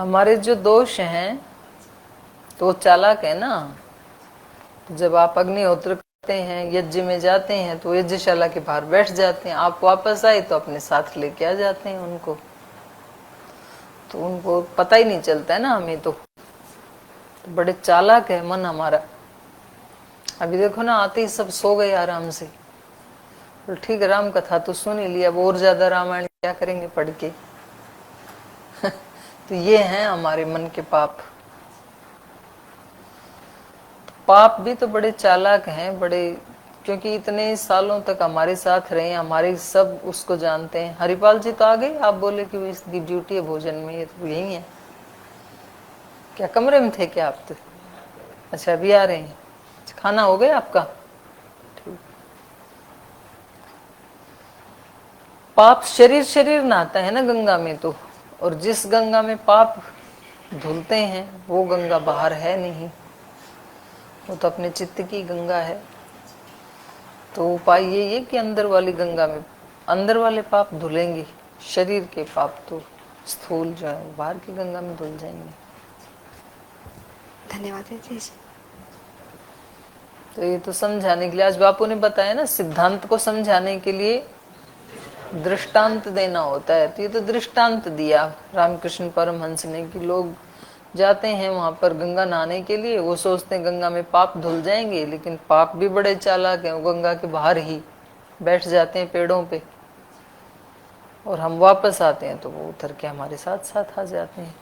हमारे जो दोष हैं तो वो चालाक है ना। तो जब आप अग्निहोत्र करते हैं, यज्ञ में जाते हैं, तो यज्ञशाला के बाहर बैठ जाते हैं, आप वापस आए तो अपने साथ लेके आ जाते हैं उनको। तो उनको पता ही नहीं चलता है ना, हमें तो बड़े चालाक है मन हमारा। अभी देखो ना, आते ही सब सो गए आराम से। तो ठीक है, राम कथा तो सुन ही लिया, अब और ज्यादा रामायण क्या करेंगे पढ़ के। तो ये हैं हमारे मन के पाप। पाप भी तो बड़े चालाक हैं, बड़े, क्योंकि इतने सालों तक हमारे साथ रहे, हमारे सब उसको जानते हैं। हरिपाल जी तो आ गए, आप बोले कि इसकी ड्यूटी है भोजन में, ये तो यही है। क्या कमरे में थे क्या आप? तो अच्छा अभी आ रहे हैं। खाना हो गया आपका? ठीक। पाप शरीर शरीर नहाता है ना गंगा में तो, और जिस गंगा में पाप धुलते हैं वो गंगा बाहर है नहीं, वो तो अपने चित्त की गंगा है। तो उपाय यही है कि अंदर वाली गंगा में अंदर वाले पाप धुलेंगे, शरीर के पाप तो स्थूल जो है बाहर की गंगा में धुल जाएंगे। धन्यवाद जी। तो ये तो समझाने के लिए आज बापू ने बताया ना, सिद्धांत को समझाने के लिए दृष्टांत देना होता है। तो ये तो दृष्टांत दिया रामकृष्ण परमहंस ने कि लोग जाते हैं वहां पर गंगा नहाने के लिए, वो सोचते हैं गंगा में पाप धुल जाएंगे, लेकिन पाप भी बड़े चालाक हैं, वो गंगा के बाहर ही बैठ जाते हैं पेड़ों पे, और हम वापस आते हैं तो वो उतर के हमारे साथ साथ आ जाते हैं।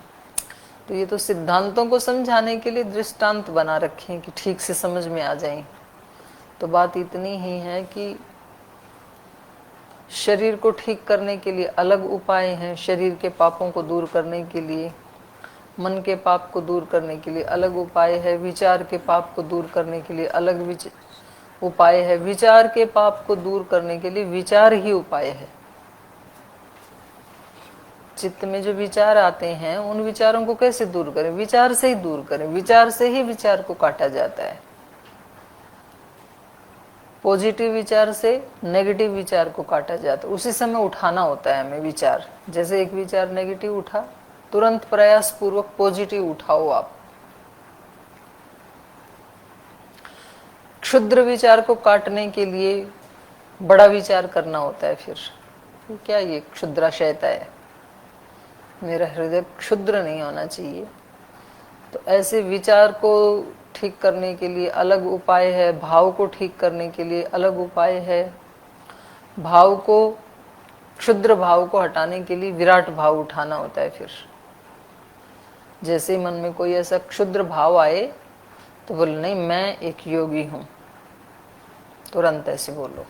तो ये तो सिद्धांतों को समझाने के लिए दृष्टांत बना रखे हैं कि ठीक से समझ में आ जाए। तो बात इतनी ही है कि शरीर को ठीक करने के लिए अलग उपाय हैं, शरीर के पापों को दूर करने के लिए, मन के पाप को दूर करने के लिए अलग उपाय है, विचार के पाप को दूर करने के लिए अलग उपाय है, विचार के पाप को दूर करने के लिए विचार ही उपाय है। चित्त में जो विचार आते हैं उन विचारों को कैसे दूर करें? विचार से ही दूर करें, विचार से ही विचार को काटा जाता है। पॉजिटिव विचार से नेगेटिव विचार को काटा जाता है, उसी समय उठाना होता है हमें विचार। जैसे एक विचार नेगेटिव उठा, तुरंत प्रयास पूर्वक पॉजिटिव उठाओ आप। क्षुद्र विचार को काटने के लिए बड़ा विचार करना होता है। फिर क्या ये क्षुद्राशयता है, मेरा हृदय क्षुद्र नहीं होना चाहिए। तो ऐसे विचार को ठीक करने के लिए अलग उपाय है, भाव को ठीक करने के लिए अलग उपाय है, भाव को, क्षुद्र भाव को हटाने के लिए विराट भाव उठाना होता है। फिर जैसे ही मन में कोई ऐसा क्षुद्र भाव आए तो बोलो नहीं मैं एक योगी हूं, तुरंत ऐसे बोलो।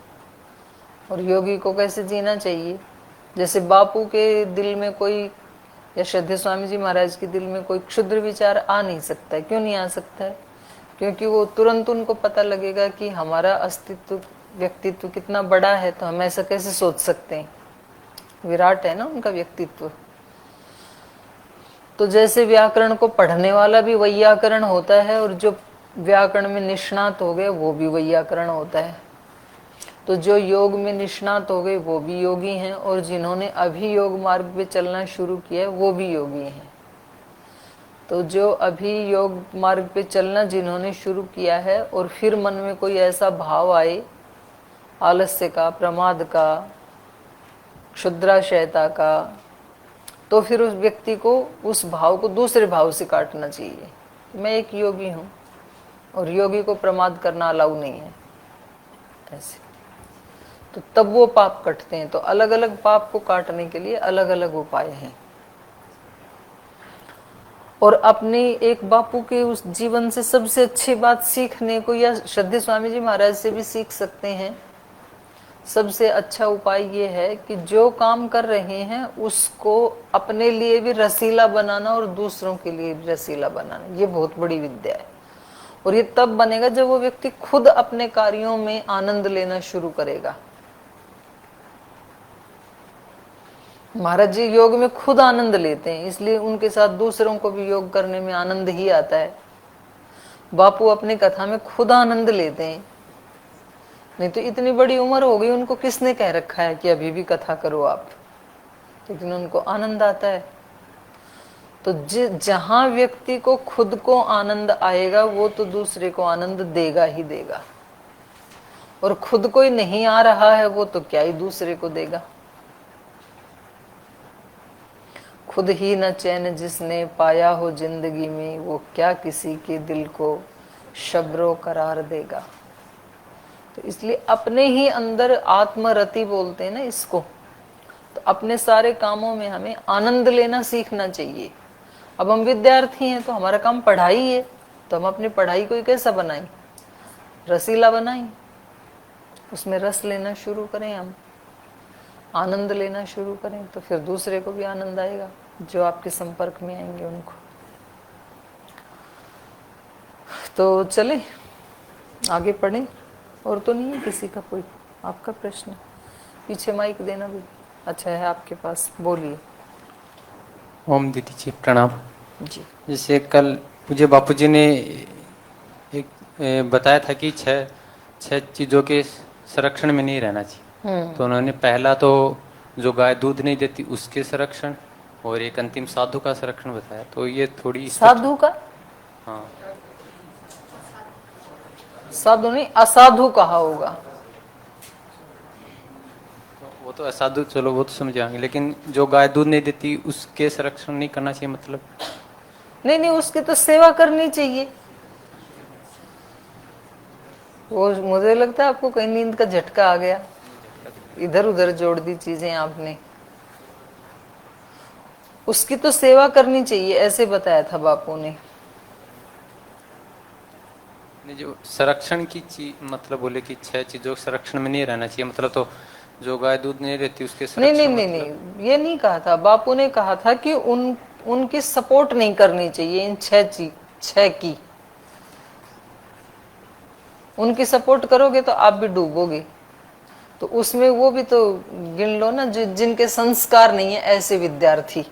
और योगी को कैसे जीना चाहिए? जैसे बापू के दिल में कोई, या श्रद्धेय स्वामी जी महाराज के दिल में कोई क्षुद्र विचार आ नहीं सकता है। क्यों नहीं आ सकता है? क्योंकि वो तुरंत उनको पता लगेगा कि हमारा अस्तित्व, व्यक्तित्व कितना बड़ा है, तो हम ऐसा कैसे सोच सकते हैं। विराट है ना उनका व्यक्तित्व। तो जैसे व्याकरण को पढ़ने वाला भी वैयाकरण होता है, और जो व्याकरण में निष्णात हो गए वो भी वैयाकरण होता है। तो जो योग में निष्णात हो गए वो भी योगी हैं, और जिन्होंने अभी योग मार्ग पे चलना शुरू किया है वो भी योगी हैं। तो जो अभी योग मार्ग पे चलना जिन्होंने शुरू किया है, और फिर मन में कोई ऐसा भाव आए आलस्य का, प्रमाद का, क्षुद्राशयता का, तो फिर उस व्यक्ति को उस भाव को दूसरे भाव से काटना चाहिए। मैं एक योगी हूं, और योगी को प्रमाद करना अलाउ नहीं है, ऐसे। तो तब वो पाप कटते हैं। तो अलग अलग पाप को काटने के लिए अलग अलग उपाय हैं। और अपने एक बापू के उस जीवन से सबसे अच्छी बात सीखने को, या श्रद्धेय स्वामी जी महाराज से भी सीख सकते हैं, सबसे अच्छा उपाय ये है कि जो काम कर रहे हैं उसको अपने लिए भी रसीला बनाना और दूसरों के लिए भी रसीला बनाना। ये बहुत बड़ी विद्या है। और ये तब बनेगा जब वो व्यक्ति खुद अपने कार्यों में आनंद लेना शुरू करेगा। महाराज जी योग में खुद आनंद लेते हैं, इसलिए उनके साथ दूसरों को भी योग करने में आनंद ही आता है। बापू अपनी कथा में खुद आनंद लेते हैं, नहीं तो इतनी बड़ी उम्र हो गई, उनको किसने कह रखा है कि अभी भी कथा करो आप, लेकिन उनको आनंद आता है। तो जहां व्यक्ति को खुद को आनंद आएगा वो तो दूसरे को आनंद देगा ही देगा, और खुद को ही नहीं आ रहा है वो तो क्या ही दूसरे को देगा। खुद ही न चैन जिसने पाया हो जिंदगी में, वो क्या किसी के दिल को शब्रो करार देगा। तो इसलिए अपने ही अंदर आत्मरति बोलते हैं ना इसको, तो अपने सारे कामों में हमें आनंद लेना सीखना चाहिए। अब हम विद्यार्थी हैं तो हमारा काम पढ़ाई है, तो हम अपनी पढ़ाई को कैसा बनाएं, रसीला बनाएं, उसमें रस लेना शुरू करें, हम आनंद लेना शुरू करें, तो फिर दूसरे को भी आनंद आएगा जो आपके संपर्क में आएंगे उनको। तो चले आगे पढ़ें। और तो नहीं है किसी का कोई आपका प्रश्न? पीछे माइक देना भी अच्छा है आपके पास, बोलिए। ओम दीदी जी प्रणाम जी। जैसे कल मुझे बापूजी ने एक बताया था कि छह चीज़ों के संरक्षण में नहीं रहना चाहिए। तो उन्होंने पहला तो जो गाय दूध नहीं देती उसके संरक्षण, और एक अंतिम साधु का संरक्षण बताया। तो ये थोड़ी साधु का? हाँ, साधु नहीं, असाधु कहा होगा। वो तो असाधु चलो वो तो समझ जाएंगे, लेकिन जो गाय दूध नहीं देती उसके संरक्षण नहीं करना चाहिए मतलब? नहीं नहीं, उसकी तो सेवा करनी चाहिए। वो मुझे लगता है आपको कहीं नींद का झटका आ गया, इधर उधर जोड़ दी चीजें आपने। उसकी तो सेवा करनी चाहिए ऐसे बताया था बापू ने। जो संरक्षण की चीज मतलब बोले कि 6 चीजों के संरक्षण में नहीं रहना चाहिए मतलब, तो जो गाय दूध नहीं देती उसके नहीं संरक्षण नहीं नहीं मतलब? नहीं, ये नहीं कहा था बापू ने। कहा था कि उनकी सपोर्ट नहीं करनी चाहिए इन 6 की। उनकी सपोर्ट करोगे तो आप भी डूबोगे। तो उसमें वो भी तो गिन लो ना, जो जिनके संस्कार नहीं है ऐसे विद्यार्थी।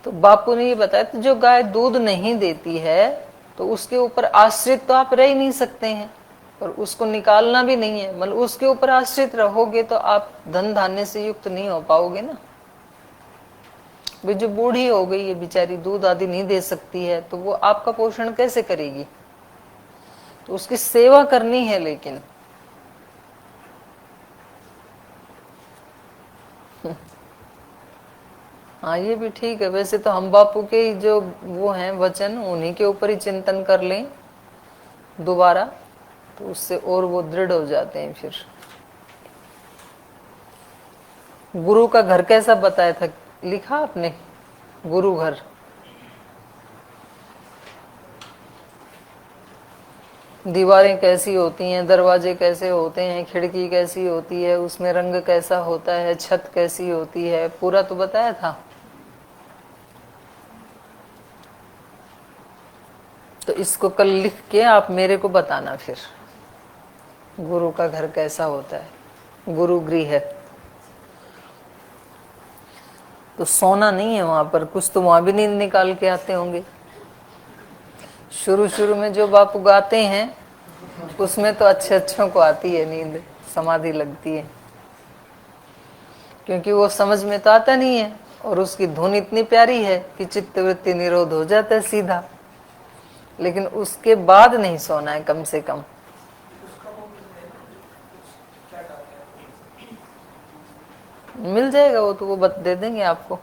तो बापू ने ये बताया, तो जो गाय दूध नहीं देती है तो उसके ऊपर आश्रित तो आप रह ही नहीं सकते हैं, और उसको निकालना भी नहीं है। मतलब उसके ऊपर आश्रित रहोगे तो आप धन धान्य से युक्त नहीं हो पाओगे ना। भाई जो बूढ़ी हो गई है बेचारी, दूध आदि नहीं दे सकती है, तो वो आपका पोषण कैसे करेगी? तो उसकी सेवा करनी है। लेकिन हाँ, ये भी ठीक है। वैसे तो हम बापू के जो वो हैं वचन, उन्हीं के ऊपर ही चिंतन कर लें दोबारा, तो उससे और वो दृढ़ हो जाते हैं। फिर गुरु का घर कैसा बताया था, लिखा आपने? गुरु घर दीवारें कैसी होती हैं, दरवाजे कैसे होते हैं, खिड़की कैसी होती है, उसमें रंग कैसा होता है, छत कैसी होती है, पूरा तो बताया था। तो इसको कल लिख के आप मेरे को बताना फिर, गुरु का घर कैसा होता है, गुरु गृह है। तो सोना नहीं है वहां पर, कुछ तो वहां भी नींद निकाल के आते होंगे। शुरू शुरू में जो बापू गाते हैं उसमें तो अच्छे अच्छों को आती है नींद, समाधि लगती है, क्योंकि वो समझ में तो आता नहीं है, और उसकी धुन इतनी प्यारी है कि चित्तवृत्ति निरोध हो जाता है सीधा। लेकिन उसके बाद नहीं सोना है कम से कम। मिल जाएगा वो तो, वो दे देंगे आपको,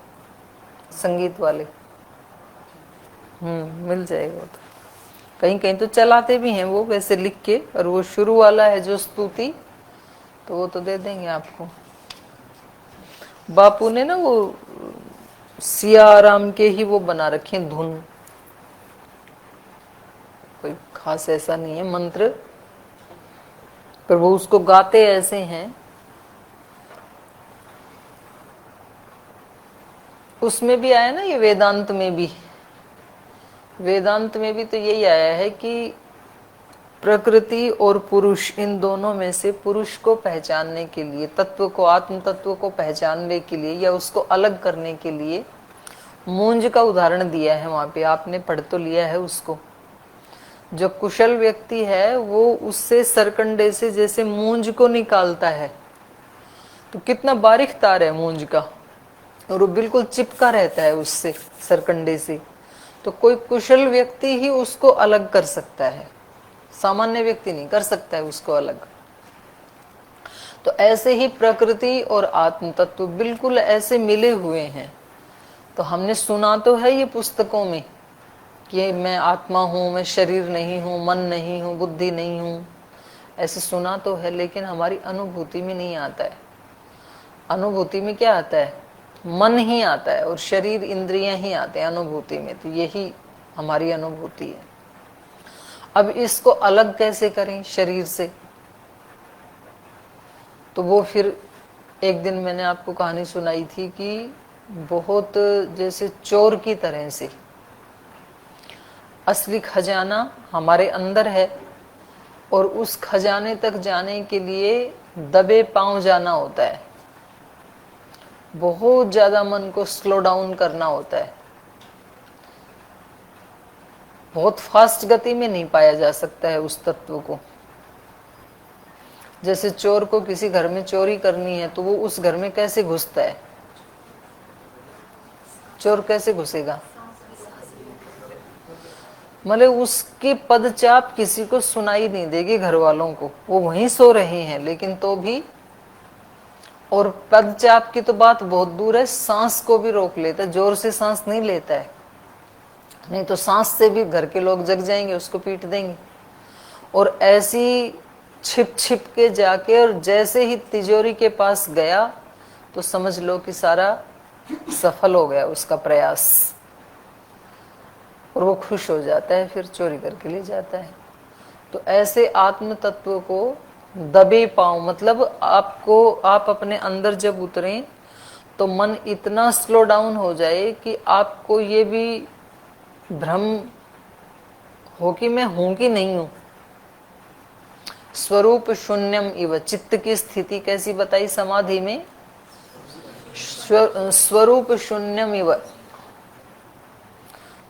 संगीत वाले। मिल जाएगा वो तो। कहीं कहीं तो चलाते भी हैं वो वैसे लिख के, और वो शुरू वाला है जो स्तुति, तो वो तो दे देंगे आपको। बापू ने ना वो सियाराम के ही वो बना रखे धुन, कोई खास ऐसा नहीं है मंत्र, पर वो उसको गाते ऐसे हैं। उसमें भी आया ना ये, वेदांत में भी, वेदांत में भी तो यही आया है कि प्रकृति और पुरुष, इन दोनों में से पुरुष को पहचानने के लिए, तत्व को, आत्म तत्व को पहचानने के लिए या उसको अलग करने के लिए मूंज का उदाहरण दिया है वहां पे। आपने पढ़ तो लिया है उसको। जो कुशल व्यक्ति है वो उससे सरकंडे से जैसे मूंज को निकालता है, तो कितना बारीक तार है मूंज का, और वो बिल्कुल चिपका रहता है उससे, सरकंडे से। तो कोई कुशल व्यक्ति ही उसको अलग कर सकता है, सामान्य व्यक्ति नहीं कर सकता है उसको अलग। तो ऐसे ही प्रकृति और आत्म तत्व बिल्कुल ऐसे मिले हुए हैं। तो हमने सुना तो है ये पुस्तकों में कि मैं आत्मा हूं, मैं शरीर नहीं हूं, मन नहीं हूं, बुद्धि नहीं हूं, ऐसे सुना तो है, लेकिन हमारी अनुभूति में नहीं आता है। अनुभूति में क्या आता है? मन ही आता है, और शरीर इंद्रियां ही आते हैं अनुभूति में। तो यही हमारी अनुभूति है। अब इसको अलग कैसे करें शरीर से? तो वो फिर एक दिन मैंने आपको कहानी सुनाई थी कि बहुत जैसे चोर की तरह से असली खजाना हमारे अंदर है, और उस खजाने तक जाने के लिए दबे पांव जाना होता है, बहुत ज्यादा मन को स्लो डाउन करना होता है। बहुत फास्ट गति में नहीं पाया जा सकता है उस तत्व को। जैसे चोर को किसी घर में चोरी करनी है तो वो उस घर में कैसे घुसता है? चोर कैसे घुसेगा? मतलब उसकी पदचाप किसी को सुनाई नहीं देगी, घर वालों को, वो वहीं सो रहे हैं लेकिन तो भी। और पदचाप की तो बात बहुत दूर है, सांस को भी रोक लेता है, जोर से सांस नहीं लेता है, नहीं तो सांस से भी घर के लोग जग जाएंगे, उसको पीट देंगे। और ऐसी छिप छिप के जाके, और जैसे ही तिजोरी के पास गया तो समझ लो कि सारा सफल हो गया उसका प्रयास, और वो खुश हो जाता है, फिर चोरी करके ले जाता है। तो ऐसे आत्म तत्व को दबे पाओ, मतलब आप अपने अंदर जब उतरें तो मन इतना स्लो डाउन हो जाए कि आपको ये भी भ्रम हो कि मैं हूं कि नहीं हूं। स्वरूप शून्यम इव, चित्त की स्थिति कैसी बताई समाधि में? स्वरूप शून्यम इव,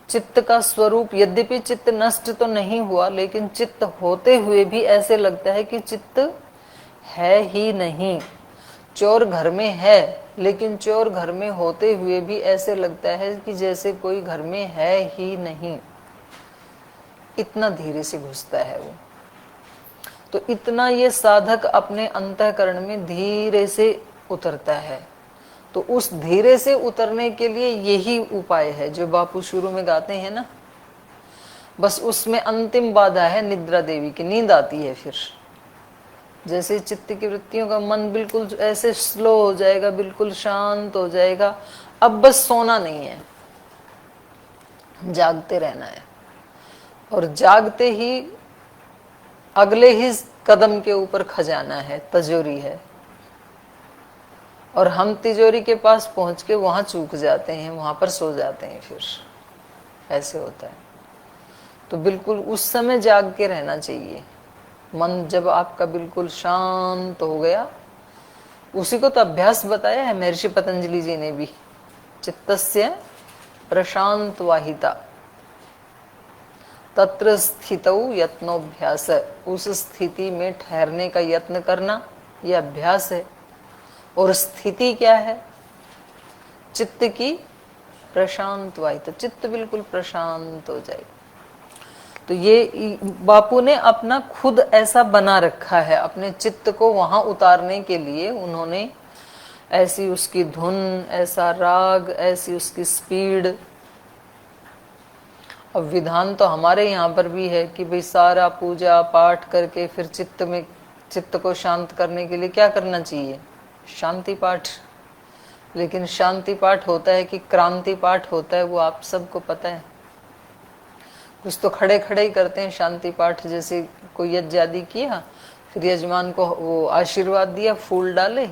चित्त का स्वरूप, यद्यपि चित्त नष्ट तो नहीं हुआ, लेकिन चित्त होते हुए भी ऐसे लगता है कि चित्त है ही नहीं। चोर घर में है, लेकिन चोर घर में होते हुए भी ऐसे लगता है कि जैसे कोई घर में है ही नहीं, इतना धीरे से घुसता है वो। तो इतना ये साधक अपने अंतःकरण में धीरे से उतरता है। तो उस धीरे से उतरने के लिए यही उपाय है जो बापू शुरू में गाते हैं ना। बस उसमें अंतिम बाधा है निद्रा देवी की, नींद आती है। फिर जैसे चित्त की वृत्तियों का मन बिल्कुल ऐसे स्लो हो जाएगा, बिल्कुल शांत हो जाएगा, अब बस सोना नहीं है, जागते रहना है। और जागते ही अगले ही कदम के ऊपर खजाना है, तिजोरी है, और हम तिजोरी के पास पहुंच के वहां चूक जाते हैं, वहां पर सो जाते हैं। फिर ऐसे होता है। तो बिल्कुल उस समय जाग के रहना चाहिए। मन जब आपका बिल्कुल शांत हो गया, उसी को तो अभ्यास बताया है महर्षि पतंजलि जी ने भी, चित्तस्य प्रशांत वाहिता तत्र स्थितौ यत्नोभ्यास, उस स्थिति में ठहरने का यत्न करना, यह अभ्यास है। और स्थिति क्या है? चित्त की प्रशांत वाहिता, चित्त बिल्कुल प्रशांत हो जाए। तो ये बापू ने अपना खुद ऐसा बना रखा है, अपने चित्त को वहां उतारने के लिए उन्होंने ऐसी उसकी धुन, ऐसा राग, ऐसी उसकी स्पीड। अब विधान तो हमारे यहाँ पर भी है कि भाई सारा पूजा पाठ करके फिर चित्त को शांत करने के लिए क्या करना चाहिए? शांति पाठ। लेकिन शांति पाठ होता है कि क्रांति पाठ होता है, वो आप सबको पता है। कुछ तो खड़े खड़े ही करते हैं शांति पाठ, जैसे कोई यज्ञ आदि किया, फिर यजमान को वो आशीर्वाद दिया, फूल डाले,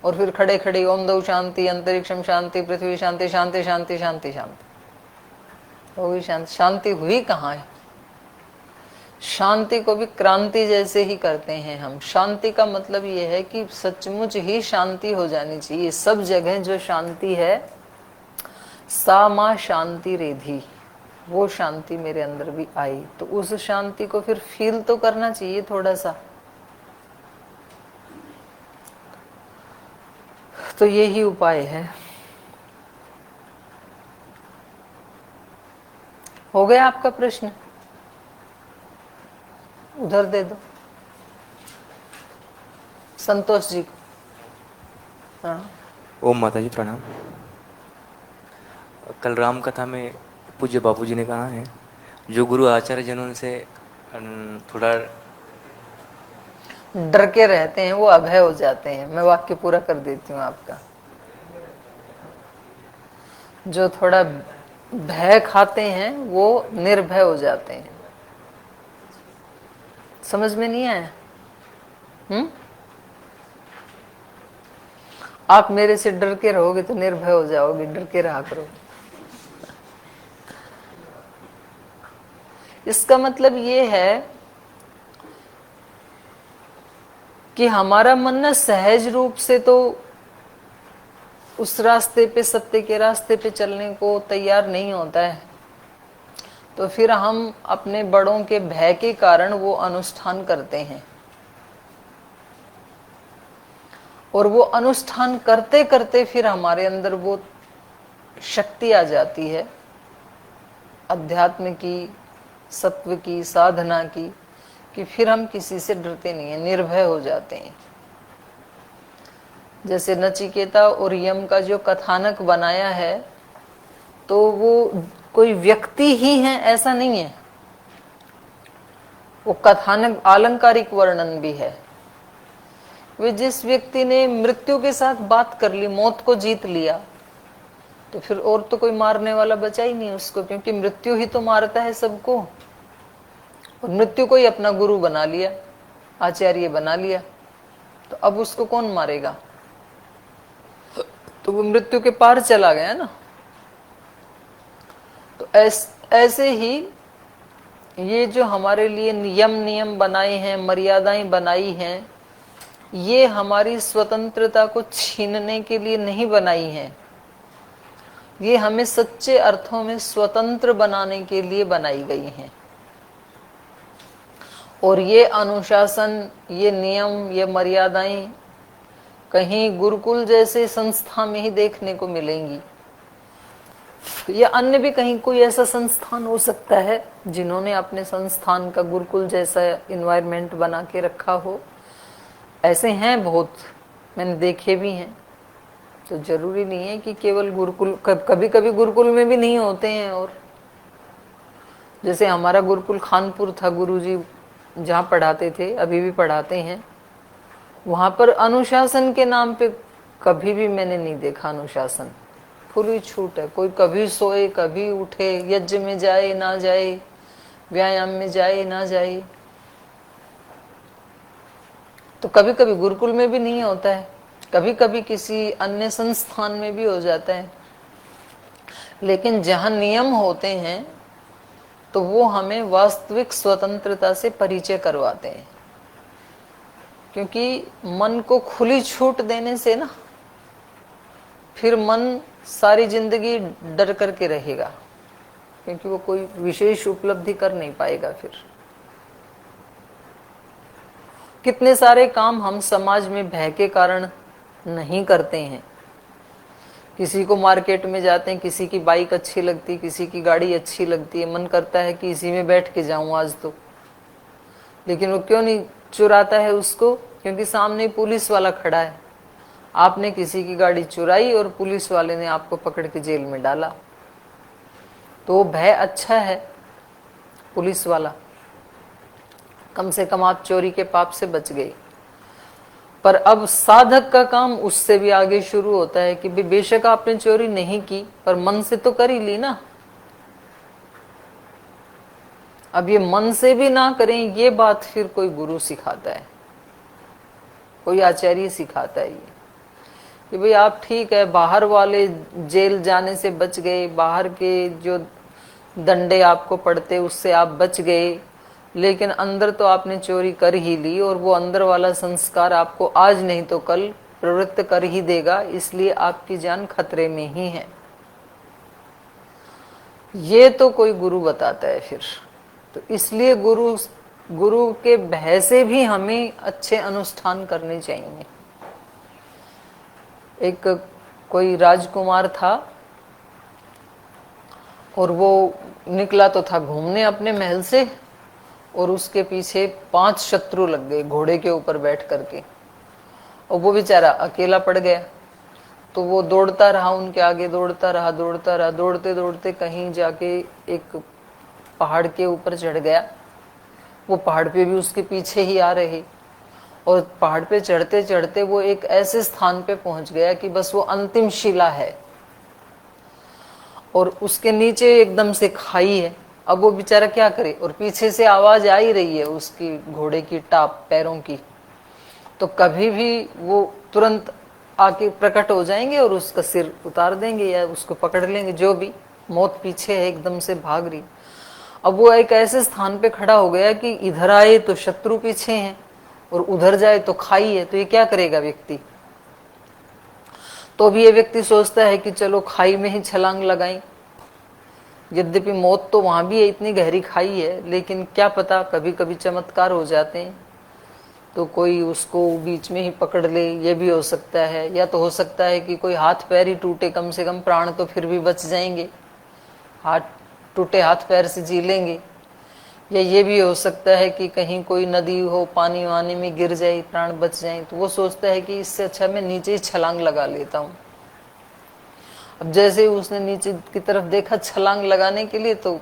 और फिर खड़े खड़े ओम दो शांति, अंतरिक्षम शांति, पृथ्वी शांति, शांति शांति शांति शांति। वो भी शांति हुई कहाँ है? शांति को भी क्रांति जैसे ही करते हैं हम। शांति का मतलब ये है कि सचमुच ही शांति हो जानी चाहिए सब जगह। जो शांति है, सा मां शांति रेधी, वो शांति मेरे अंदर भी आई। तो उस शांति को फिर फील तो करना चाहिए थोड़ा सा। तो यही उपाय है। हो गया आपका प्रश्न? उधर दे दो संतोष जी को। हाँ। ओम माता जी प्रणाम। कल राम कथा में पूज्य बापू जी ने कहा है, जो गुरु आचार्य जनों से थोड़ा डर के रहते हैं वो अभय हो जाते हैं। मैं वाक्य पूरा कर देती हूँ आपका। जो थोड़ा भय खाते हैं वो निर्भय हो जाते हैं। समझ में नहीं आया? आप मेरे से डर के रहोगे तो निर्भय हो जाओगे। डर के रहा करो। इसका मतलब ये है कि हमारा मन ना सहज रूप से तो उस रास्ते पे, सत्य के रास्ते पे चलने को तैयार नहीं होता है। तो फिर हम अपने बड़ों के भय के कारण वो अनुष्ठान करते हैं, और वो अनुष्ठान करते करते फिर हमारे अंदर वो शक्ति आ जाती है अध्यात्म की, सत्व की, साधना की, कि फिर हम किसी से डरते नहीं है, निर्भय हो जाते हैं। जैसे नचिकेता और यम का जो कथानक बनाया है, तो वो कोई व्यक्ति ही है ऐसा नहीं है, वो कथानक आलंकारिक वर्णन भी है। वे जिस व्यक्ति ने मृत्यु के साथ बात कर ली, मौत को जीत लिया, तो फिर और तो कोई मारने वाला बचा ही नहीं उसको, क्योंकि मृत्यु ही तो मारता है सबको। और मृत्यु को ही अपना गुरु बना लिया, आचार्य बना लिया, तो अब उसको कौन मारेगा? तो वो मृत्यु के पार चला गया ना। तो ऐसे ही ये जो हमारे लिए नियम बनाए हैं, मर्यादाएं बनाई हैं, ये हमारी स्वतंत्रता को छीनने के लिए नहीं बनाई हैं। ये हमें सच्चे अर्थों में स्वतंत्र बनाने के लिए बनाई गई हैं। और ये अनुशासन, ये नियम, ये मर्यादाएं कहीं गुरुकुल जैसे संस्था में ही देखने को मिलेंगी, या अन्य भी कहीं कोई ऐसा संस्थान हो सकता है जिन्होंने अपने संस्थान का गुरुकुल जैसा इन्वायरमेंट बना के रखा हो। ऐसे हैं बहुत, मैंने देखे भी हैं। तो जरूरी नहीं है कि केवल गुरुकुल, कभी कभी गुरुकुल में भी नहीं होते हैं। और जैसे हमारा गुरुकुल खानपुर था, गुरुजी जहाँ पढ़ाते थे, अभी भी पढ़ाते हैं, वहां पर अनुशासन के नाम पे कभी भी मैंने नहीं देखा अनुशासन। खुली छूट है, कोई कभी सोए कभी उठे, यज्ञ में जाए ना जाए, व्यायाम में जाए ना जाए। तो कभी कभी गुरुकुल में भी नहीं होता है, कभी कभी किसी अन्य संस्थान में भी हो जाता है। लेकिन जहां नियम होते हैं तो वो हमें वास्तविक स्वतंत्रता से परिचय करवाते हैं। क्योंकि मन को खुली छूट देने से ना, फिर मन सारी जिंदगी डर करके रहेगा, क्योंकि वो कोई विशेष उपलब्धि कर नहीं पाएगा। फिर कितने सारे काम हम समाज में भय के कारण नहीं करते हैं। किसी को मार्केट में जाते हैं, किसी की बाइक अच्छी लगती, किसी की गाड़ी अच्छी लगती है, मन करता है कि इसी में बैठ के जाऊं आज तो, लेकिन वो क्यों नहीं चुराता है उसको? क्योंकि सामने पुलिस वाला खड़ा है। आपने किसी की गाड़ी चुराई और पुलिस वाले ने आपको पकड़ के जेल में डाला, तो वो भय अच्छा है पुलिस वाला, कम से कम आप चोरी के पाप से बच गए। पर अब साधक का काम उससे भी आगे शुरू होता है कि बेशक आपने चोरी नहीं की, पर मन से तो कर ही ली ना। अब ये मन से भी ना करें, ये बात फिर कोई गुरु सिखाता है, कोई आचार्य सिखाता है ये कि भाई आप ठीक है, बाहर वाले जेल जाने से बच गए, बाहर के जो दंडे आपको पड़ते उससे आप बच गए, लेकिन अंदर तो आपने चोरी कर ही ली, और वो अंदर वाला संस्कार आपको आज नहीं तो कल प्रवृत्त कर ही देगा, इसलिए आपकी जान खतरे में ही है। ये तो कोई गुरु बताता है फिर। तो इसलिए गुरु के भय से भी हमें अच्छे अनुष्ठान करने चाहिए। एक कोई राजकुमार था, और वो निकला तो था घूमने अपने महल से, और उसके पीछे 5 शत्रु लग गए घोड़े के ऊपर बैठ करके, और वो बेचारा अकेला पड़ गया। तो वो दौड़ता रहा उनके आगे, दौड़ता रहा, दौड़ते दौड़ते कहीं जाके एक पहाड़ के ऊपर चढ़ गया। वो पहाड़ पे भी उसके पीछे ही आ रहे, और पहाड़ पे चढ़ते चढ़ते वो एक ऐसे स्थान पे पहुंच गया कि बस वो अंतिम शिला है, और उसके नीचे एकदम से खाई है। अब वो बेचारा क्या करे, और पीछे से आवाज आ ही रही है उसकी घोड़े की टाप पैरों की, तो कभी भी वो तुरंत आके प्रकट हो जाएंगे और उसका सिर उतार देंगे या उसको पकड़ लेंगे, जो भी। मौत पीछे है, एकदम से भाग रही। अब वो एक ऐसे स्थान पे खड़ा हो गया कि इधर आए तो शत्रु पीछे हैं, और उधर जाए तो खाई है, तो ये क्या करेगा व्यक्ति। तो भी ये व्यक्ति सोचता है कि चलो खाई में ही छलांग लगाई। यद्यपि मौत तो वहां भी है, इतनी गहरी खाई है, लेकिन क्या पता कभी कभी चमत्कार हो जाते हैं, तो कोई उसको बीच में ही पकड़ ले, ये भी हो सकता है। या तो हो सकता है कि कोई हाथ पैर ही टूटे, कम से कम प्राण तो फिर भी बच जाएंगे, हाथ टूटे हाथ पैर से जी लेंगे। या ये भी हो सकता है कि कहीं कोई नदी हो, पानी वानी में गिर जाए, प्राण बच जाए। तो वो सोचता है कि इससे अच्छा मैं नीचे ही छलांग लगा लेता हूँ। अब जैसे ही उसने नीचे की तरफ देखा छलांग लगाने के लिए, तो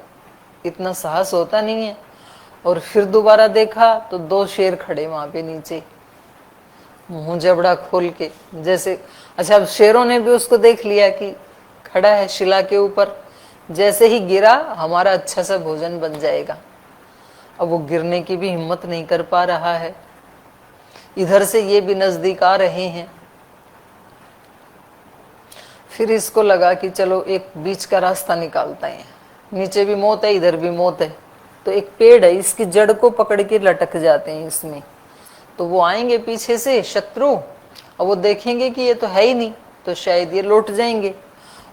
इतना साहस होता नहीं है, और फिर दोबारा देखा तो 2 शेर खड़े वहां पे नीचे, मुंह जबड़ा खोल के जैसे। अच्छा, अब शेरों ने भी उसको देख लिया कि खड़ा है शिला के ऊपर, जैसे ही गिरा हमारा अच्छा सा भोजन बन जाएगा। अब वो गिरने की भी हिम्मत नहीं कर पा रहा है। इधर से ये भी नजदीक आ रहे हैं। फिर इसको लगा कि चलो एक बीच का रास्ता निकालता है, नीचे भी मौत है, इधर भी मौत है। तो एक पेड़ है, इसकी जड़ को पकड़ के लटक जाते हैं इसमें। तो वो आएंगे पीछे से शत्रु, और वो देखेंगे कि ये तो है ही नहीं, तो शायद ये लौट जाएंगे,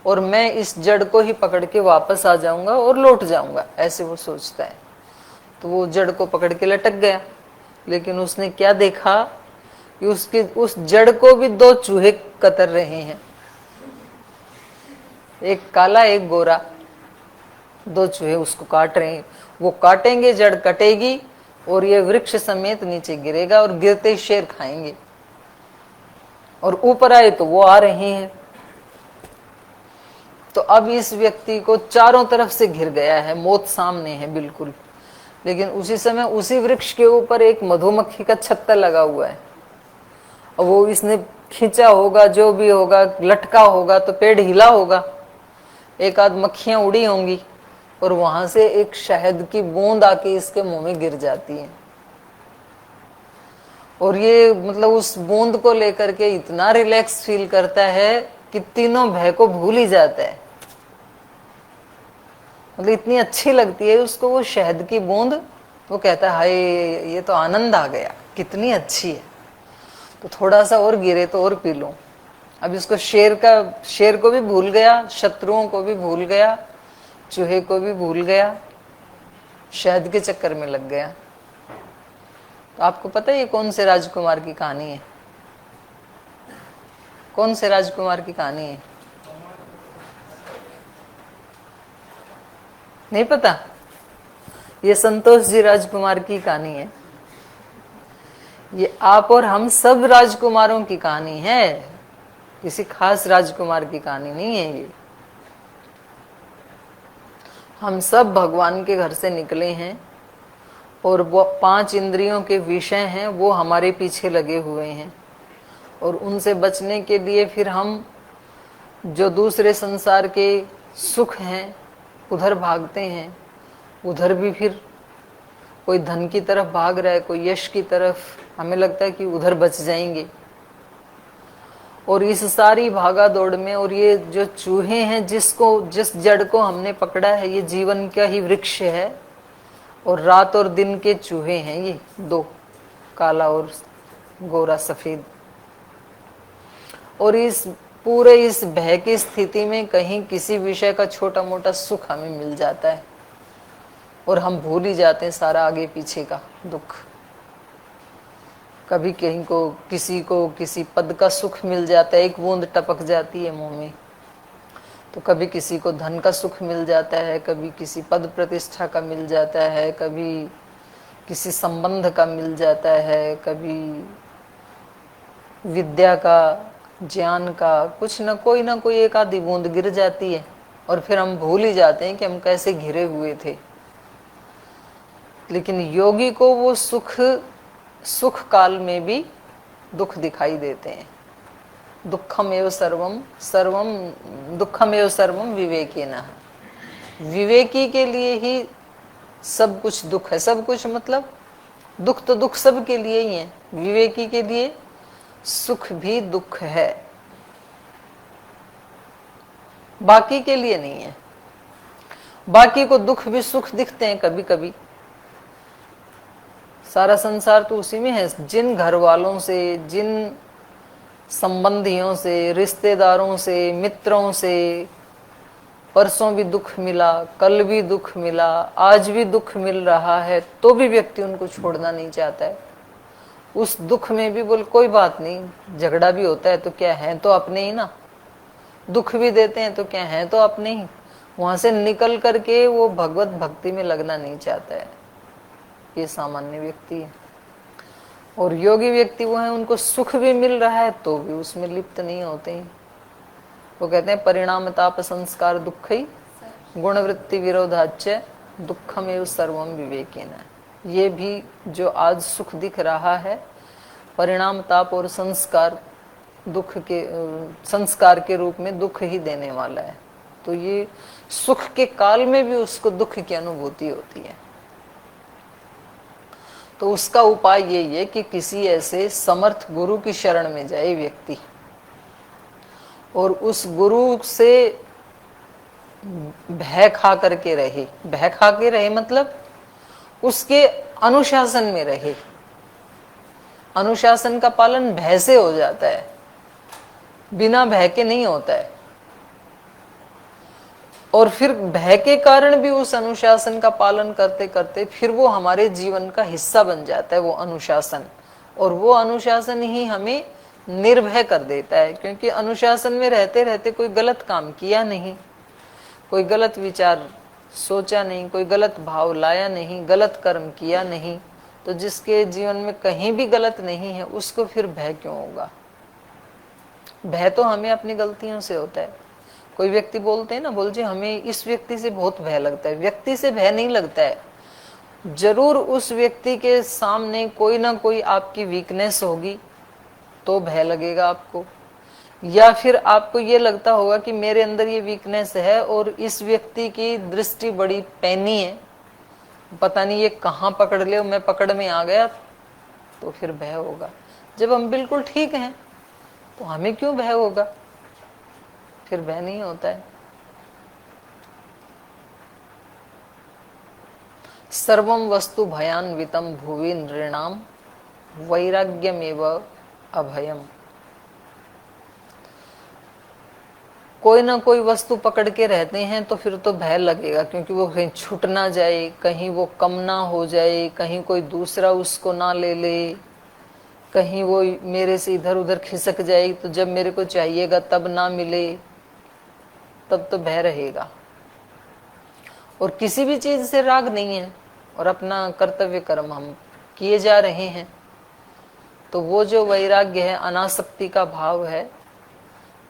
और मैं इस जड़ को ही पकड़ के वापस आ जाऊंगा और लौट जाऊंगा, ऐसे वो सोचता है। तो वो जड़ को पकड़ के लटक गया, लेकिन उसने क्या देखा कि उसकी उस जड़ को भी 2 चूहे कतर रहे हैं, एक काला एक गोरा। 2 चूहे उसको काट रहे हैं। वो काटेंगे, जड़ कटेगी, और ये वृक्ष समेत नीचे गिरेगा, और गिरते ही शेर खाएंगे। और ऊपर आए तो वो आ रहे हैं। तो अब इस व्यक्ति को चारों तरफ से घिर गया है, मौत सामने है बिल्कुल। लेकिन उसी समय उसी वृक्ष के ऊपर एक मधुमक्खी का छत्ता लगा हुआ है, और वो इसने खींचा होगा, जो भी होगा, लटका होगा तो पेड़ हिला होगा, एक आध मक्खियां उड़ी होंगी, और वहां से एक शहद की बूंद आके इसके मुंह में गिर जाती है। और ये मतलब उस बूंद को लेकर के इतना रिलैक्स फील करता है कि तीनों भय को भूल ही जाता है। मतलब इतनी अच्छी लगती है उसको वो शहद की बूंद। वो कहता है हाय, ये तो आनंद आ गया, कितनी अच्छी है, तो थोड़ा सा और गिरे तो और पी लूं। अब इसको शेर को भी भूल गया, शत्रुओं को भी भूल गया, चूहे को भी भूल गया, शहद के चक्कर में लग गया। तो आपको पता है ये कौन से राजकुमार की कहानी है? कौन से राजकुमार की कहानी है? नहीं पता? ये संतोष जी राजकुमार की कहानी है। ये आप और हम सब राजकुमारों की कहानी है, किसी खास राजकुमार की कहानी नहीं है ये। हम सब भगवान के घर से निकले हैं, और वो 5 इंद्रियों के विषय हैं, वो हमारे पीछे लगे हुए हैं, और उनसे बचने के लिए फिर हम जो दूसरे संसार के सुख हैं उधर भागते हैं। उधर भी फिर कोई धन की तरफ भाग रहा है, कोई यश की तरफ, हमें लगता है कि उधर बच जाएंगे। और इस सारी भागा दौड़ में, और ये जो चूहे हैं जिस जड़ को हमने पकड़ा है, ये जीवन का ही वृक्ष है, और रात और दिन के चूहे हैं ये 2, काला और गोरा सफेद। और इस पूरे इस भय की स्थिति में कहीं किसी विषय का छोटा मोटा सुख हमें मिल जाता है, और हम भूल ही जाते हैं सारा आगे पीछे का दुख। कभी कहीं को किसी पद का सुख मिल जाता है, एक बूंद टपक जाती है मुंह में, तो कभी किसी को धन का सुख मिल जाता है, कभी किसी पद प्रतिष्ठा का मिल जाता है, कभी किसी संबंध का मिल जाता है, कभी विद्या का, ज्ञान का, कुछ न कोई एक आधी बूंद गिर जाती है और फिर हम भूल ही जाते हैं कि हम कैसे घिरे हुए थे। लेकिन योगी को वो सुख काल में भी दुख दिखाई देते हैं। दुखमेव सर्वम सर्वम दुखमेव सर्वम विवेकेन। विवेकी के लिए ही सब कुछ दुख है। सब कुछ मतलब दुख तो दुख सब के लिए ही है, विवेकी के लिए सुख भी दुख है, बाकी के लिए नहीं है। बाकी को दुख भी सुख दिखते हैं कभी कभी। सारा संसार तो उसी में है। जिन घर वालों से, जिन संबंधियों से, रिश्तेदारों से, मित्रों से परसों भी दुख मिला, कल भी दुख मिला, आज भी दुख मिल रहा है, तो भी व्यक्ति उनको छोड़ना नहीं चाहता है। उस दुख में भी बोल कोई बात नहीं, झगड़ा भी होता है तो क्या है, तो अपने ही ना। दुख भी देते हैं तो क्या है, तो अपने ही। वहां से निकल करके वो भगवत भक्ति में लगना नहीं चाहता है। ये सामान्य व्यक्ति है। और योगी व्यक्ति वो है, उनको सुख भी मिल रहा है तो भी उसमें लिप्त नहीं होते हैं। वो कहते हैं परिणाम ताप संस्कार दुखई गुणवृत्ति विरोधाच दुखमेव सर्वम विवेकेन। ये भी जो आज सुख दिख रहा है, परिणाम ताप और संस्कार दुख के संस्कार के रूप में दुख ही देने वाला है। तो ये सुख के काल में भी उसको दुख की अनुभूति होती है। तो उसका उपाय यही है कि किसी ऐसे समर्थ गुरु की शरण में जाए व्यक्ति, और उस गुरु से भय खा करके रहे। भय खा के रहे मतलब उसके अनुशासन में रहे। अनुशासन का पालन भय से हो जाता है, बिना भय के नहीं होता है। और फिर भय के कारण भी उस अनुशासन का पालन करते करते फिर वो हमारे जीवन का हिस्सा बन जाता है, वो अनुशासन। और वो अनुशासन ही हमें निर्भय कर देता है, क्योंकि अनुशासन में रहते रहते कोई गलत काम किया नहीं, कोई गलत विचार सोचा नहीं, कोई गलत भाव लाया नहीं, गलत कर्म किया नहीं। तो जिसके जीवन में कहीं भी गलत नहीं है, उसको फिर भय क्यों होगा? भय तो हमें अपनी गलतियों से होता है। कोई व्यक्ति बोलते हैं ना, बोल जी हमें इस व्यक्ति से बहुत भय लगता है। व्यक्ति से भय नहीं लगता है, जरूर उस व्यक्ति के सामने कोई ना कोई आपकी वीकनेस होगी तो भय लगेगा आपको। या फिर आपको ये लगता होगा कि मेरे अंदर ये वीकनेस है और इस व्यक्ति की दृष्टि बड़ी पैनी है, पता नहीं ये कहाँ पकड़ ले, मैं पकड़ में आ गया, तो फिर भय होगा। जब हम बिल्कुल ठीक हैं तो हमें क्यों भय होगा? फिर भय नहीं होता है। सर्वम वस्तु भयान्वितम भुवि नृणाम वैराग्यमेव अभयम। कोई ना कोई वस्तु पकड़ के रहते हैं तो फिर तो भय लगेगा, क्योंकि वो कहीं छूट ना जाए, कहीं वो कम ना हो जाए, कहीं कोई दूसरा उसको ना ले ले, कहीं वो मेरे से इधर उधर खिसक जाए तो जब मेरे को चाहिएगा तब ना मिले, तब तो भय रहेगा। और किसी भी चीज से राग नहीं है और अपना कर्तव्य कर्म हम किए जा रहे हैं, तो वो जो वैराग्य है, अनासक्ति का भाव है,